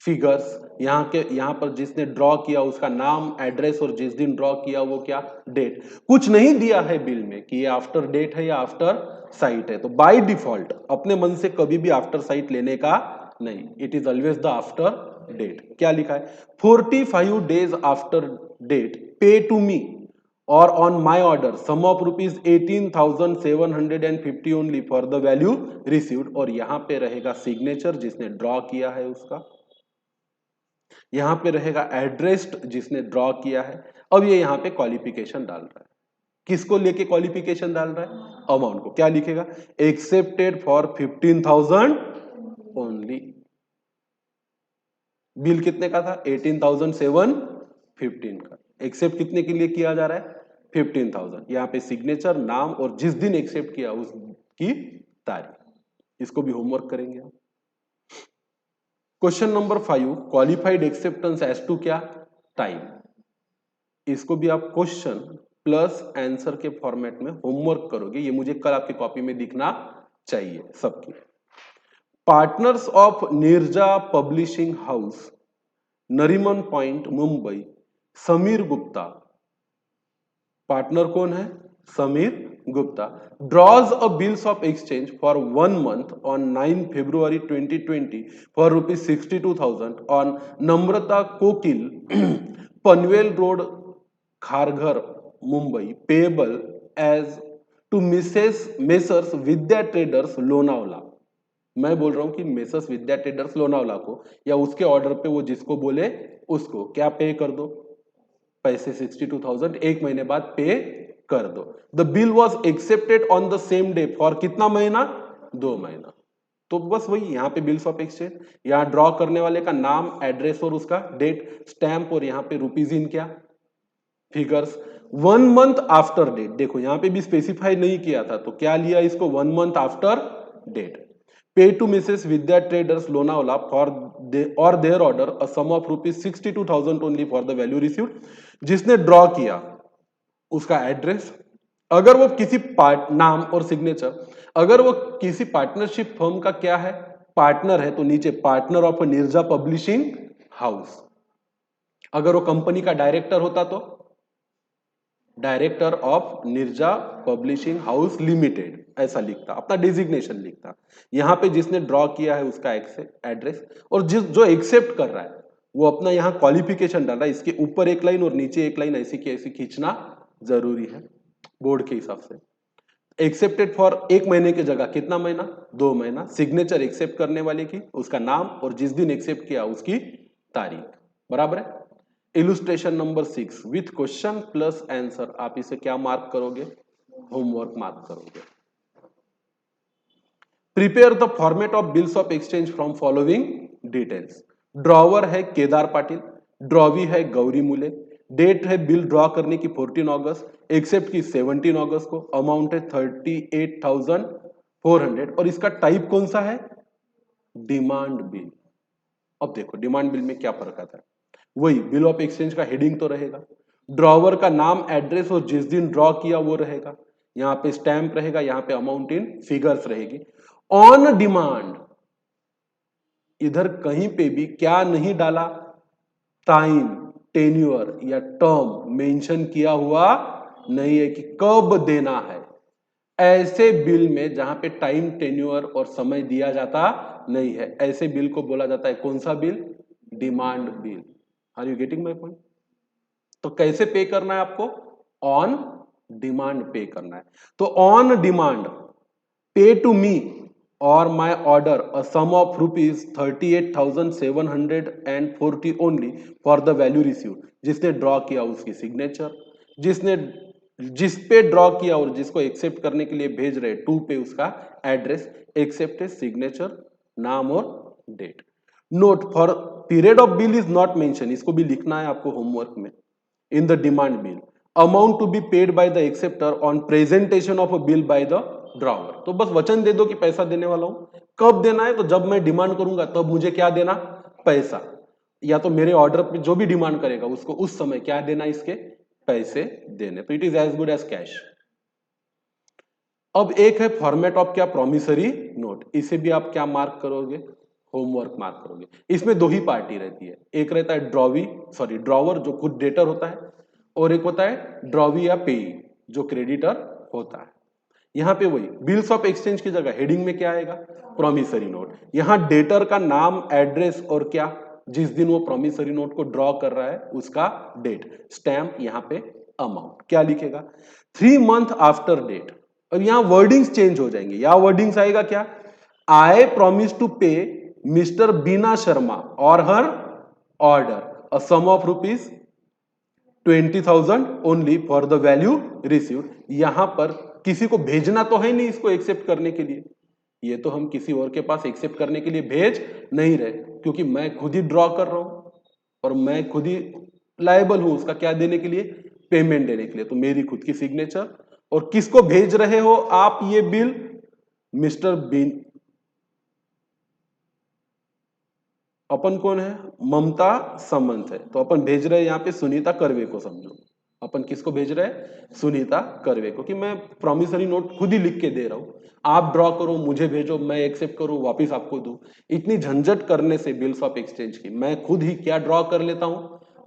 फिगर्स. यहां पर जिसने ड्रॉ किया उसका नाम, एड्रेस और जिस दिन ड्रॉ किया वो क्या? डेट. कुछ नहीं दिया है बिल में कि ये आफ्टर डेट है या आफ्टर साइट है, तो बाय डिफॉल्ट अपने मन से कभी भी आफ्टर साइट लेने का नहीं. It is always the after date. क्या लिखा है? 45 days after date pay to me or on my order sum of rupees 18,750 only for the value received. और यहां पे रहेगा सिग्नेचर जिसने ड्रॉ किया है उसका. यहां पे रहेगा एड्रेस्ड जिसने ड्रॉ किया है. अब ये यहां पे क्वालिफिकेशन डाल रहा है. किसको लेके क्वालिफिकेशन डाल रहा है? अमाउंट को. क्या लिखेगा? Accepted for 15,000 only. बिल कितने का था? 18,715 का. एक्सेप्ट कितने के लिए किया जा रहा है? 15,000. यहां पे सिग्नेचर, नाम और जिस दिन एक्सेप्ट किया उसकी तारीख. इसको भी होमवर्क करेंगे हम. Question number 5. Qualified acceptance as to क्या? टाइम. इसको भी आप क्वेश्चन प्लस आंसर के फॉर्मेट में होमवर्क करोगे. ये मुझे कल आपकी कॉपी में दिखना चाहिए सबकी. Partners of Nirja publishing house, Nariman point, Mumbai, Sameer Gupta. Partner कौन है? Sameer Gupta. Draws a bills of exchange for 1 month on 9 February 2020 for rupees 62,000 on Namrata Kokil Panvel road Kharghar Mumbai payable as to Messrs Vidya traders Lonavala. मैं बोल रहा हूं कि मेसर्स विद्या ट्रेडर्स लोनावला को या उसके ऑर्डर पे वो जिसको बोले उसको क्या पे कर दो? पैसे 62,000 एक महीने बाद पे कर दो. The bill was accepted on the same day for कितना महीना? 2 महीना. तो बस वही यहां पे बिल्स ऑफ एक्सचेंज. यहां ड्रॉ करने वाले का नाम, एड्रेस और उसका डेट, स्टैंप और यहां पे रुपीज इन क्या? फिगर्स. 1 month after date. देखो यहां पे भी स्पेसिफाई नहीं किया था तो क्या लिया इसको? 1 month after date. Pay to Mrs Vidya traders Lonavala for or their order a sum of rupees 62,000 only for the value received. जिसने ड्रॉ किया उसका एड्रेस. अगर वो किसी नाम और सिग्नेचर. अगर वो किसी पार्टनरशिप फर्म का क्या है? पार्टनर है तो नीचे partner of Nirja publishing house. अगर वो कंपनी का डायरेक्टर होता तो director of Nirja publishing house limited ऐसा लिखता, अपना डिजिग्नेशन लिखता. यहां पे जिसने ड्रॉ किया है उसका एड्रेस और जो एक्सेप्ट कर रहा है वो अपना यहां क्वालिफिकेशन डाल रहा है. इसके ऊपर एक लाइन और नीचे एक लाइन ऐसी की ऐसी खींचना जरूरी है बोर्ड के हिसाब से. एक्सेप्टेड फॉर 1 महीने की जगह कितना महीना? 2 महीना. सिग्नेचर एक्सेप्ट करने वाले की, उसका नाम और जिस दिन एक्सेप्ट किया उसकी तारीख. बराबर है? Illustration number 6 with question plus answer. आप इसे क्या मार्क करोगे? होमवर्क मार्क करोगे। Prepare the format of bills of exchange from following details. Drawer है केदार पाटिल, ड्रॉवी है गौरी मुले, डेट है बिल ड्रॉ करने की 14 अगस्त, एक्सेप्ट की 17 अगस्त को, अमाउंट है 38,400 और इसका टाइप कौन सा है? Demand bill. अब देखो डिमांड बिल में क्या फर्क आता है, वही बिल ऑफ एक्सचेंज का हेडिंग तो रहेगा, ड्रॉवर का नाम एड्रेस और जिस दिन ड्रॉ किया वो रहेगा, यहां पे स्टैंप रहेगा, यहां पे अमाउंट इन फिगर्स रहेगी। ऑन डिमांड इधर कहीं पे भी क्या नहीं डाला, टाइम, टेन्योर या टर्म मेंशन किया हुआ नहीं है कि कब देना है। ऐसे बिल में जहां पे टाइम, टेन्योर और समय दिया जाता नहीं है, ऐसे बिल को बोला जाता है कौन सा बिल? Demand bill. Are you getting my point? तो कैसे पे करना है आपको? ऑन डिमांड पे करना है। तो on demand pay to me और my order a sum of rupees 38,740 only for the value receive. जिसने ड्रॉ किया उसकी सिग्नेचर, जिसने जिस पे ड्रॉ किया और जिसको एक्सेप्ट करने के लिए भेज रहे टू पे उसका एड्रेस, एक्सेप्ट सिग्नेचर, नाम और date. Note for period of bill is not mention, इसको भी लिखना है आपको होमवर्क में। In the demand bill amount to be paid by the acceptor on presentation of a bill by the drawer. तो बस वचन दे दो कि पैसा देने वाला हूं। कब देना है? तो जब मैं डिमांड करूंगा तब मुझे क्या देना? पैसा। या तो मेरे ऑर्डर पे जो भी डिमांड करेगा उसको उस समय क्या देना? इसके पैसे देने। तो it is as good as cash. अब एक है फॉर्मेट ऑफ क्या? Promissory note. इसे भी आप क्या मार्क करोगे? होमवर्क मार्क करोगे। इसमें दो ही पार्टी रहती है, एक रहता है ड्रॉवर जो खुद डेटर होता है, और एक होता है ड्रॉवी या पेई जो क्रेडिटर होता है। यहां पे वही बिल्स ऑफ एक्सचेंज की जगह हेडिंग में क्या आएगा? Promissory note. यहां डेटर का नाम, एड्रेस और क्या, जिस दिन वो प्रॉमिसरी नोट को ड्रॉ कर रहा है उसका डेट, स्टैंप, यहां पे अमाउंट क्या लिखेगा? 3 मंथ आफ्टर डेट। अब यहां वर्डिंग्स चेंज हो जाएंगे। यहां वर्डिंग्स आएगा क्या? I promise to pay mister Bina Sharma or her order a sum of rupees 20,000 only for the value received. यहां पर किसी को भेजना तो है नहीं इसको एक्सेप्ट करने के लिए, ये तो हम किसी और के पास एक्सेप्ट करने के लिए भेज नहीं रहे, क्योंकि मैं खुद ही ड्रॉ कर रहा हूं और मैं खुद ही लायबल हूं उसका क्या देने के लिए? पेमेंट देने के लिए। तो मेरी खुद की सिग्नेचर। और किसको भेज रहे हो आप ये बिल? Mister been. अपन कौन है? ममता समंत है, तो अपन भेज रहे हैं यहां पे सुनीता कर्वे को। समझो अपन किसको भेज रहे हैं? सुनीता कर्वे को, कि मैं प्रॉमिसरी नोट खुद ही लिख के दे रहा हूं, आप ड्रॉ करो, मुझे भेजो, मैं एक्सेप्ट करूं, वापिस आपको दूं। इतनी झंझट करने से बिल्स ऑफ एक्सचेंज की मैं खुद ही क्या ड्रॉ कर लेता हूं?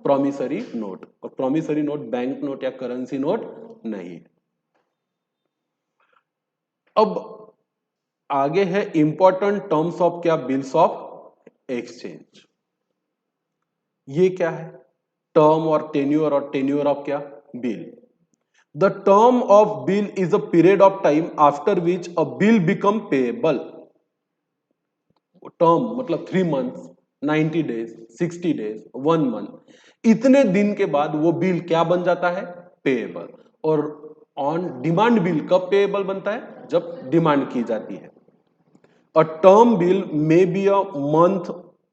Promissory note. और प्रॉमिसरी नोट बैंक नोट या करेंसी नोट नहीं। अब आगे है इंपॉर्टेंट टर्म्स ऑफ क्या? Bills of exchange. ये क्या है? टर्म और टेन्योर ऑफ क्या? Bill. The term of bill is a period of time after which a bill become payable. Term मतलब 3 मंथ्स, 90 डेज, 60 डेज, 1 मंथ। इतने दिन के बाद वो बिल क्या बन जाता है? पेएबल। और ऑन डिमांड बिल कब पेएबल बनता है? जब डिमांड की जाती है। A term bill may be a month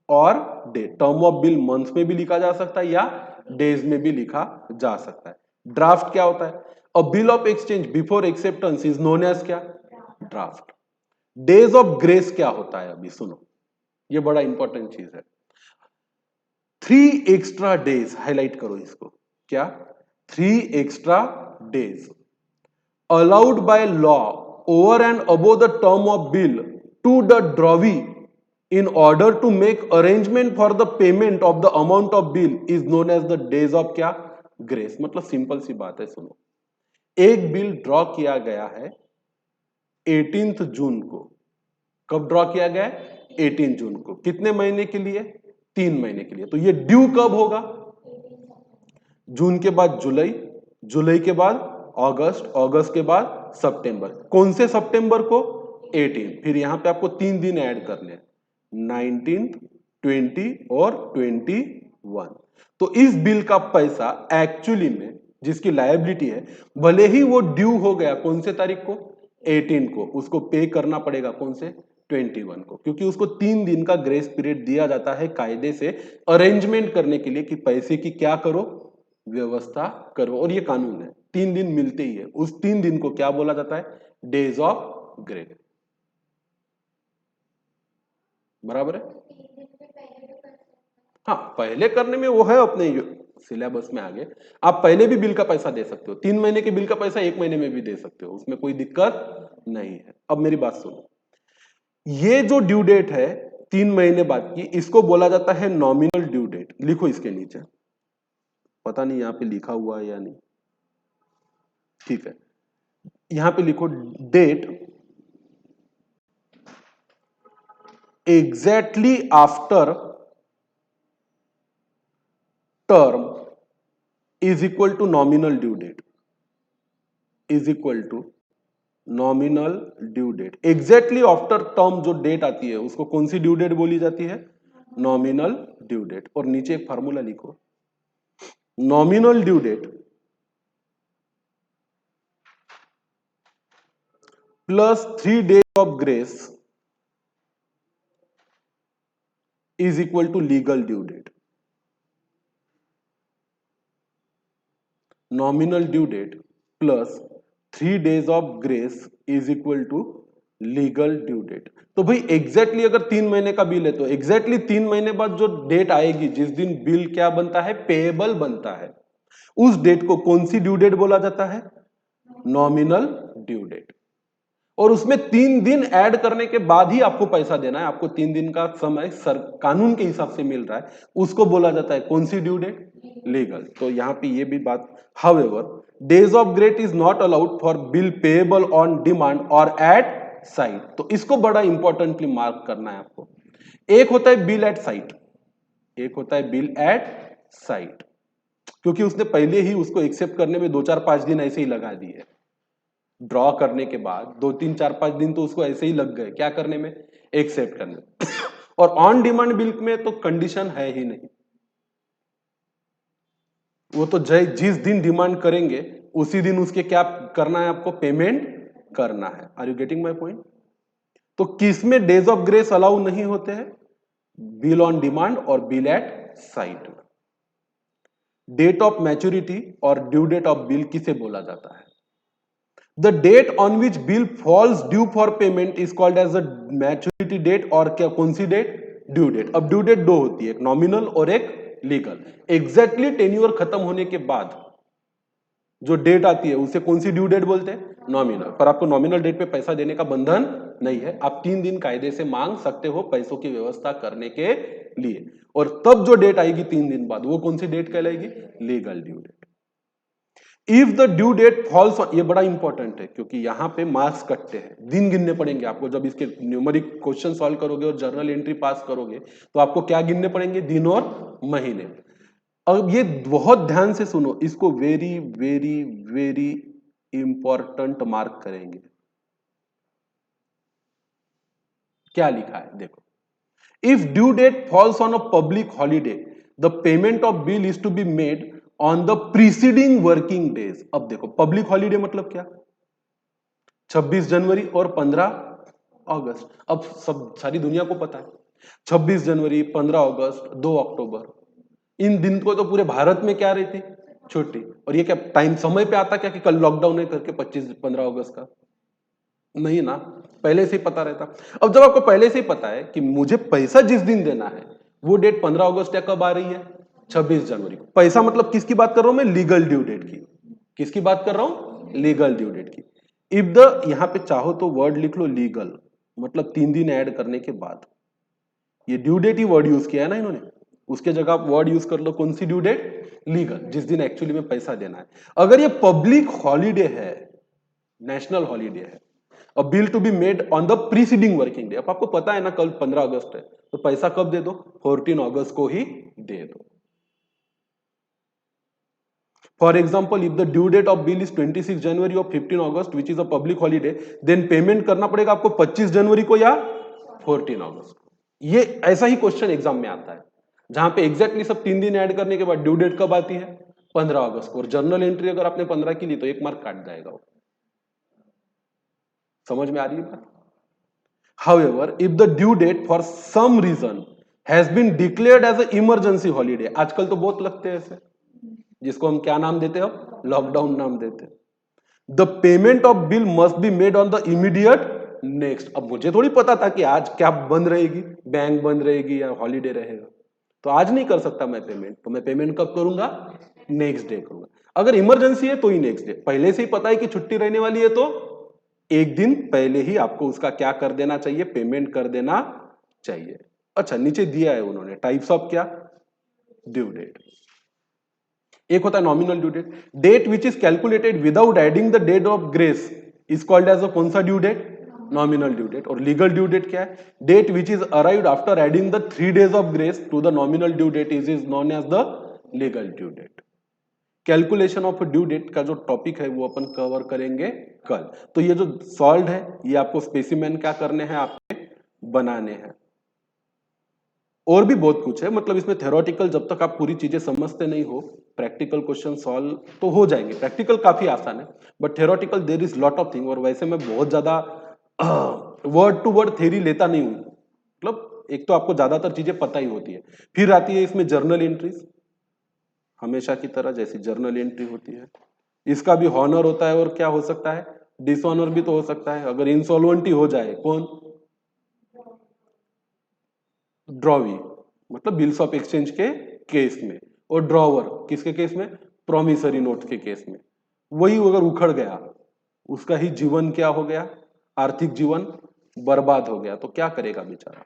or day. Term of bill month में भी लिखा जा सकता है या डेज में भी लिखा जा सकता है। ड्राफ्ट क्या होता है? A bill of exchange before acceptance is known as क्या? ड्राफ्ट। डेज ऑफ ग्रेस क्या होता है? अभी सुनो, ये बड़ा इंपॉर्टेंट चीज है। 3 एक्स्ट्रा डेज, हाईलाइट करो इसको। क्या? 3 extra days allowed by law over and above the term of bill to the drawee in order to make arrangement for the payment of the amount of bill is known as the days of क्या? Grace. मतलब simple सी बात है, सुनो, एक bill draw किया गया है 18 जून को। कब ड्रॉ किया गया है? 18 जून को। कितने महीने के लिए? 3 महीने के लिए। तो ये ड्यू कब होगा? जून के बाद जुलाई, जुलाई के बाद अगस्त, अगस्त के बाद सितंबर। कौन से सितंबर को? 18। फिर यहां पे आपको 3 दिन ऐड करने हैं, 19, 20 और 21। तो इस बिल का पैसा एक्चुअली में जिसकी लायबिलिटी है, भले ही वो ड्यू हो गया कौन से तारीख को, 18 को, उसको पे करना पड़ेगा कौन से, 21 को, क्योंकि उसको 3 दिन का ग्रेस पीरियड दिया जाता है कायदे से अरेंजमेंट करने के लिए कि पैसे की क्या करो, व्यवस्था करो, और ये कानून है। 3 दिन मिलते ही है, उस 3 दिन को क्या बोला जाता है, डेज ऑफ ग्रेस। बराबर है। हाँ, पहले करने में वो है अपने सिलेबस में आगे, आप पहले भी बिल का पैसा दे सकते हो, 3 महीने के बिल का पैसा 1 महीने में भी दे सकते हो, उसमें कोई दिक्कत नहीं है। अब मेरी बात सुनो, ये जो ड्यू डेट है 3 महीने बाद की, इसको बोला जाता है नॉमिनल ड्यू डेट। लिखो इसके नीचे, पता नहीं यहां पे लिखा हुआ है या नहीं, ठीक है, यहां पे लिखो date exactly after term is equal to nominal due date, is equal to nominal due date. Exactly after term जो डेट आती है उसको कौन सी ड्यू डेट बोली जाती है, नॉमिनल ड्यू डेट। और नीचे एक फार्मूला लिखो, nominal due date plus 3 days of grace is equal to legal due date. Nominal due date plus 3 days of grace is equal to legal due date. तो भाई exactly अगर 3 महीने का bill है तो एग्जैक्टली 3 महीने बाद जो डेट आएगी जिस दिन बिल क्या बनता है, पेएबल बनता है, उस डेट को कौन सी ड्यू डेट बोला जाता है, नॉमिनल ड्यू डेट। और उसमें 3 दिन ऐड करने के बाद ही आपको पैसा देना है, आपको 3 दिन का समय कानून के हिसाब से मिल रहा है, उसको बोला जाता है कौन सी ड्यू डेट, लीगल। तो यहां पे ये भी बात, however days of grace is not allowed for bill payable on demand और एट साइट। तो इसको बड़ा इंपॉर्टेंटली मार्क करना है आपको। एक होता है बिल एट साइट, एक होता है बिल एट साइट, क्योंकि उसने पहले ही उसको एक्सेप्ट करने में 2-4-5 दिन ऐसे ही लगा दिए, ड्रॉ करने के बाद 2-3-4-5 दिन तो उसको ऐसे ही लग गए, क्या करने में, एक्सेप्ट करने में। और ऑन डिमांड बिल में तो कंडीशन है ही नहीं, वो तो जिस दिन डिमांड करेंगे उसी दिन उसके क्या करना है, आपको पेमेंट करना है। Are you getting my point. तो किसमें डेज ऑफ ग्रेस अलाउ नहीं होते हैं, बिल ऑन डिमांड और bill at sight. Date of maturity और ड्यू डेट ऑफ बिल किसे बोला जाता है, the date on which bill falls due for payment is called as the maturity date, और क्या कौन सी डेट, ड्यू डेट। अब ड्यू डेट दो होती है, एक नॉमिनल और एक लीगल। एग्जैक्टली टेन्योर खत्म होने के बाद जो डेट आती है उसे कौन सी ड्यू डेट बोलते हैं, नॉमिनल। पर आपको नॉमिनल डेट पे पैसा देने का बंधन नहीं है, आप 3 दिन कायदे से मांग सकते हो पैसों की व्यवस्था करने के लिए। और तब जो डेट आएगी 3 दिन बाद, वो कौन सी डेट कहलाएगी, legal due date. If the due date falls, ये बड़ा इंपॉर्टेंट है क्योंकि यहां पे मार्क्स कटते हैं, दिन गिनने पड़ेंगे आपको। जब इसके न्यूमेरिक क्वेश्चन सॉल्व करोगे और जर्नल एंट्री पास करोगे तो आपको क्या गिनने पड़ेंगे, दिन और महीने। अब ये बहुत ध्यान से सुनो, इसको very very very important mark करेंगे। क्या लिखा है देखो, if due date falls on a public holiday the payment of bill is to be made on the preceding working days. अब देखो पब्लिक हॉलीडे मतलब क्या, 26 जनवरी और 15 अगस्त। अब सब सारी दुनिया को पता है 26 जनवरी, 15 अगस्त, 2 अक्टूबर, इन दिन को तो पूरे भारत में क्या रहती, छुट्टी। और ये क्या टाइम समय पे आता क्या कि कल लॉकडाउन है करके 25-15 अगस्त का, नहीं ना, पहले से ही पता रहता। अब जब आपको पहले से ही पता है कि मुझे पैसा जिस दिन देना है वो डेट 15 अगस्त या कब आ रही है, 26 जनवरी को। पैसा मतलब किसकी बात कर रहा हूं मैं, लीगल ड्यू डेट की। किसकी बात कर रहा हूं, लीगल ड्यू डेट की। इफ द, यहां पे चाहो तो वर्ड लिख लो लीगल, मतलब 3 दिन ऐड करने के बाद। ये ड्यू डेट ही वर्ड यूज किया है ना इन्होंने, उसके जगह आप वर्ड यूज कर लो कौन सी ड्यू डेट, लीगल, जिस दिन एक्चुअली में पैसा देना है। अगर ये पब्लिक हॉलीडे है, नेशनल हॉलीडे है, a bill to be made on the preceding working day. अब आपको पता है ना कल 15 अगस्त है, तो पैसा कब दे दो, 14 अगस्त को ही दे दो। For example if the due date of bill is 26 January और 15 August which is a public holiday, then payment करना पड़ेगा आपको 25 जनवरी को या 14 अगस्त को। ये ऐसा ही क्वेश्चन एग्जाम में आता है जहां पे एग्जैक्टली सब 3 दिन ऐड करने के बाद ड्यू डेट कब आती है, 15 अगस्त को, और जर्नल एंट्री अगर आपने 15 की ली तो 1 मार्क काट जाएगा वो। समझ में आ रही है बात? However, if the due date for some reason has been declared as an emergency holiday, आजकल तो बहुत लगते हैं ऐसे, जिसको हम क्या नाम देते हैं, लॉकडाउन नाम देते हैं। The payment of bill must be made on the immediate next. अब मुझे थोड़ी पता था कि आज क्या बंद रहेगी, बैंक बंद रहेगी या हॉलीडे रहेगा, तो आज नहीं कर सकता मैं पेमेंट, तो मैं पेमेंट कब करूंगा, नेक्स्ट डे करूंगा। अगर इमरजेंसी है तो ही नेक्स्ट डे, पहले से ही पता है कि छुट्टी रहने वाली है तो एक दिन पहले ही आपको उसका क्या कर देना चाहिए, पेमेंट कर देना चाहिए। अच्छा, नीचे दिया है उन्होंने टाइप्स ऑफ क्या, ड्यू डेट। एक होता है nominal due date, date which is calculated without adding the date of grace is called as a कौन सा due date, nominal due date. और लीगल ड्यू डेट क्या है, date which is arrived after adding the 3 days of grace to the nominal due date is known as the legal due date. Calculation of due date का जो topic है वो अपन cover करेंगे कल। तो ये जो सॉल्व है ये आपको स्पेसिमेन क्या करने हैं, आपके बनाने हैं। और भी बहुत कुछ है, मतलब इसमें थ्योरेटिकल जब तक आप पूरी चीजें समझते नहीं हो, प्रैक्टिकल क्वेश्चन सॉल्व तो हो जाएंगे। प्रैक्टिकल काफी आसान है, but theoretical there is lot of thing. और वैसे मैं बहुत ज्यादा वर्ड टू वर्ड थ्योरी लेता नहीं हूं, मतलब एक तो आपको ज्यादातर चीजें पता ही होती है। फिर आती है इसमें जर्नल एंट्रीज, हमेशा की तरह जैसी जर्नल एंट्री होती है, इसका भी हॉनर होता है और क्या हो सकता है, डिसऑनर भी तो हो सकता है। अगर इंसॉल्वेंटी हो जाए, कौन, ड्रॉवी, मतलब बिल्स ऑफ एक्सचेंज के केस में, और ड्रॉवर किसके केस में, प्रोमिसरी नोट के केस में। वही अगर उखड़ गया, उसका ही जीवन क्या हो गया, आर्थिक जीवन बर्बाद हो गया, तो क्या करेगा बेचारा।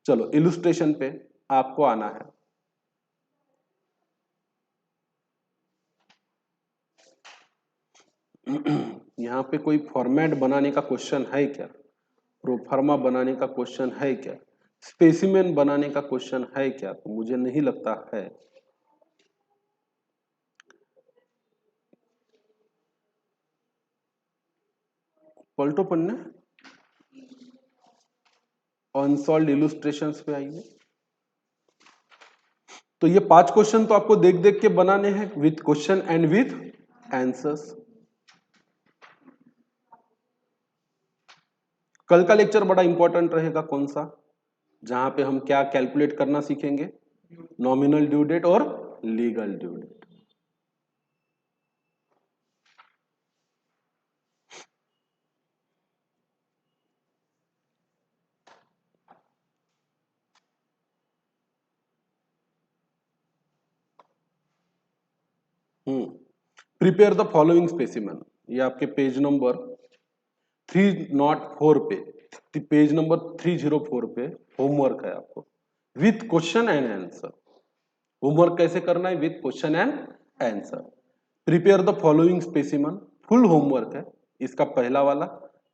चलो इलुस्ट्रेशन पे आपको आना है। यहां पे कोई फॉर्मेट बनाने का क्वेश्चन है क्या, प्रोफार्मा बनाने का क्वेश्चन है क्या, स्पेसिमेन बनाने का क्वेश्चन है क्या, तो मुझे नहीं लगता है। पलटो पन्ने, अनसॉल्व्ड इलुस्ट्रेशंस पे आइए। तो ये 5 क्वेश्चन तो आपको देख देख के बनाने हैं with question and with answers. कल का लेक्चर बड़ा इंपॉर्टेंट रहेगा, कौन सा, जहां पे हम क्या कैलकुलेट करना सीखेंगे, नॉमिनल ड्यू डेट और legal due date. Prepare the following specimen, ये आपके पेज नंबर 304 पे, पेज नंबर 304 पे होमवर्क है आपको, with question and answer. Homework कैसे करना है, with question and answer. Prepare the following specimen, full homework है, इसका पहला वाला,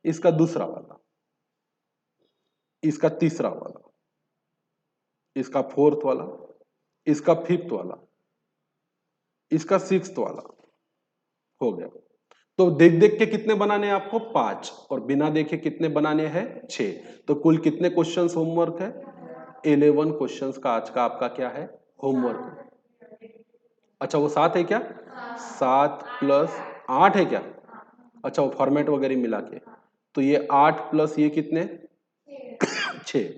इसका दूसरा वाला, इसका तीसरा वाला, इसका फोर्थ वाला, इसका फिफ्थ वाला, इसका सिक्स्थ वाला, हो गया। तो देख देख के कितने बनाने हैं आपको, 5, और बिना देखे कितने बनाने हैं, 6। तो कुल कितने क्वेश्चंस होमवर्क है, 11 क्वेश्चंस का आज का आपका क्या है, होमवर्क। अच्छा वो 7 है क्या, 7 प्लस 8 है क्या, अच्छा वो फॉर्मेट वगैरह मिला के, तो ये 8 प्लस ये कितने, 6,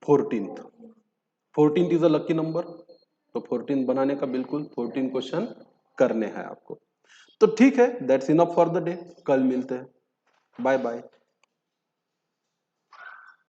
14th is a lucky number. तो 14 बनाने का बिल्कुल 14 क्वेश्चन करने हैं आपको। तो ठीक है, that's enough for the day, कल मिलते हैं, बाय बाय।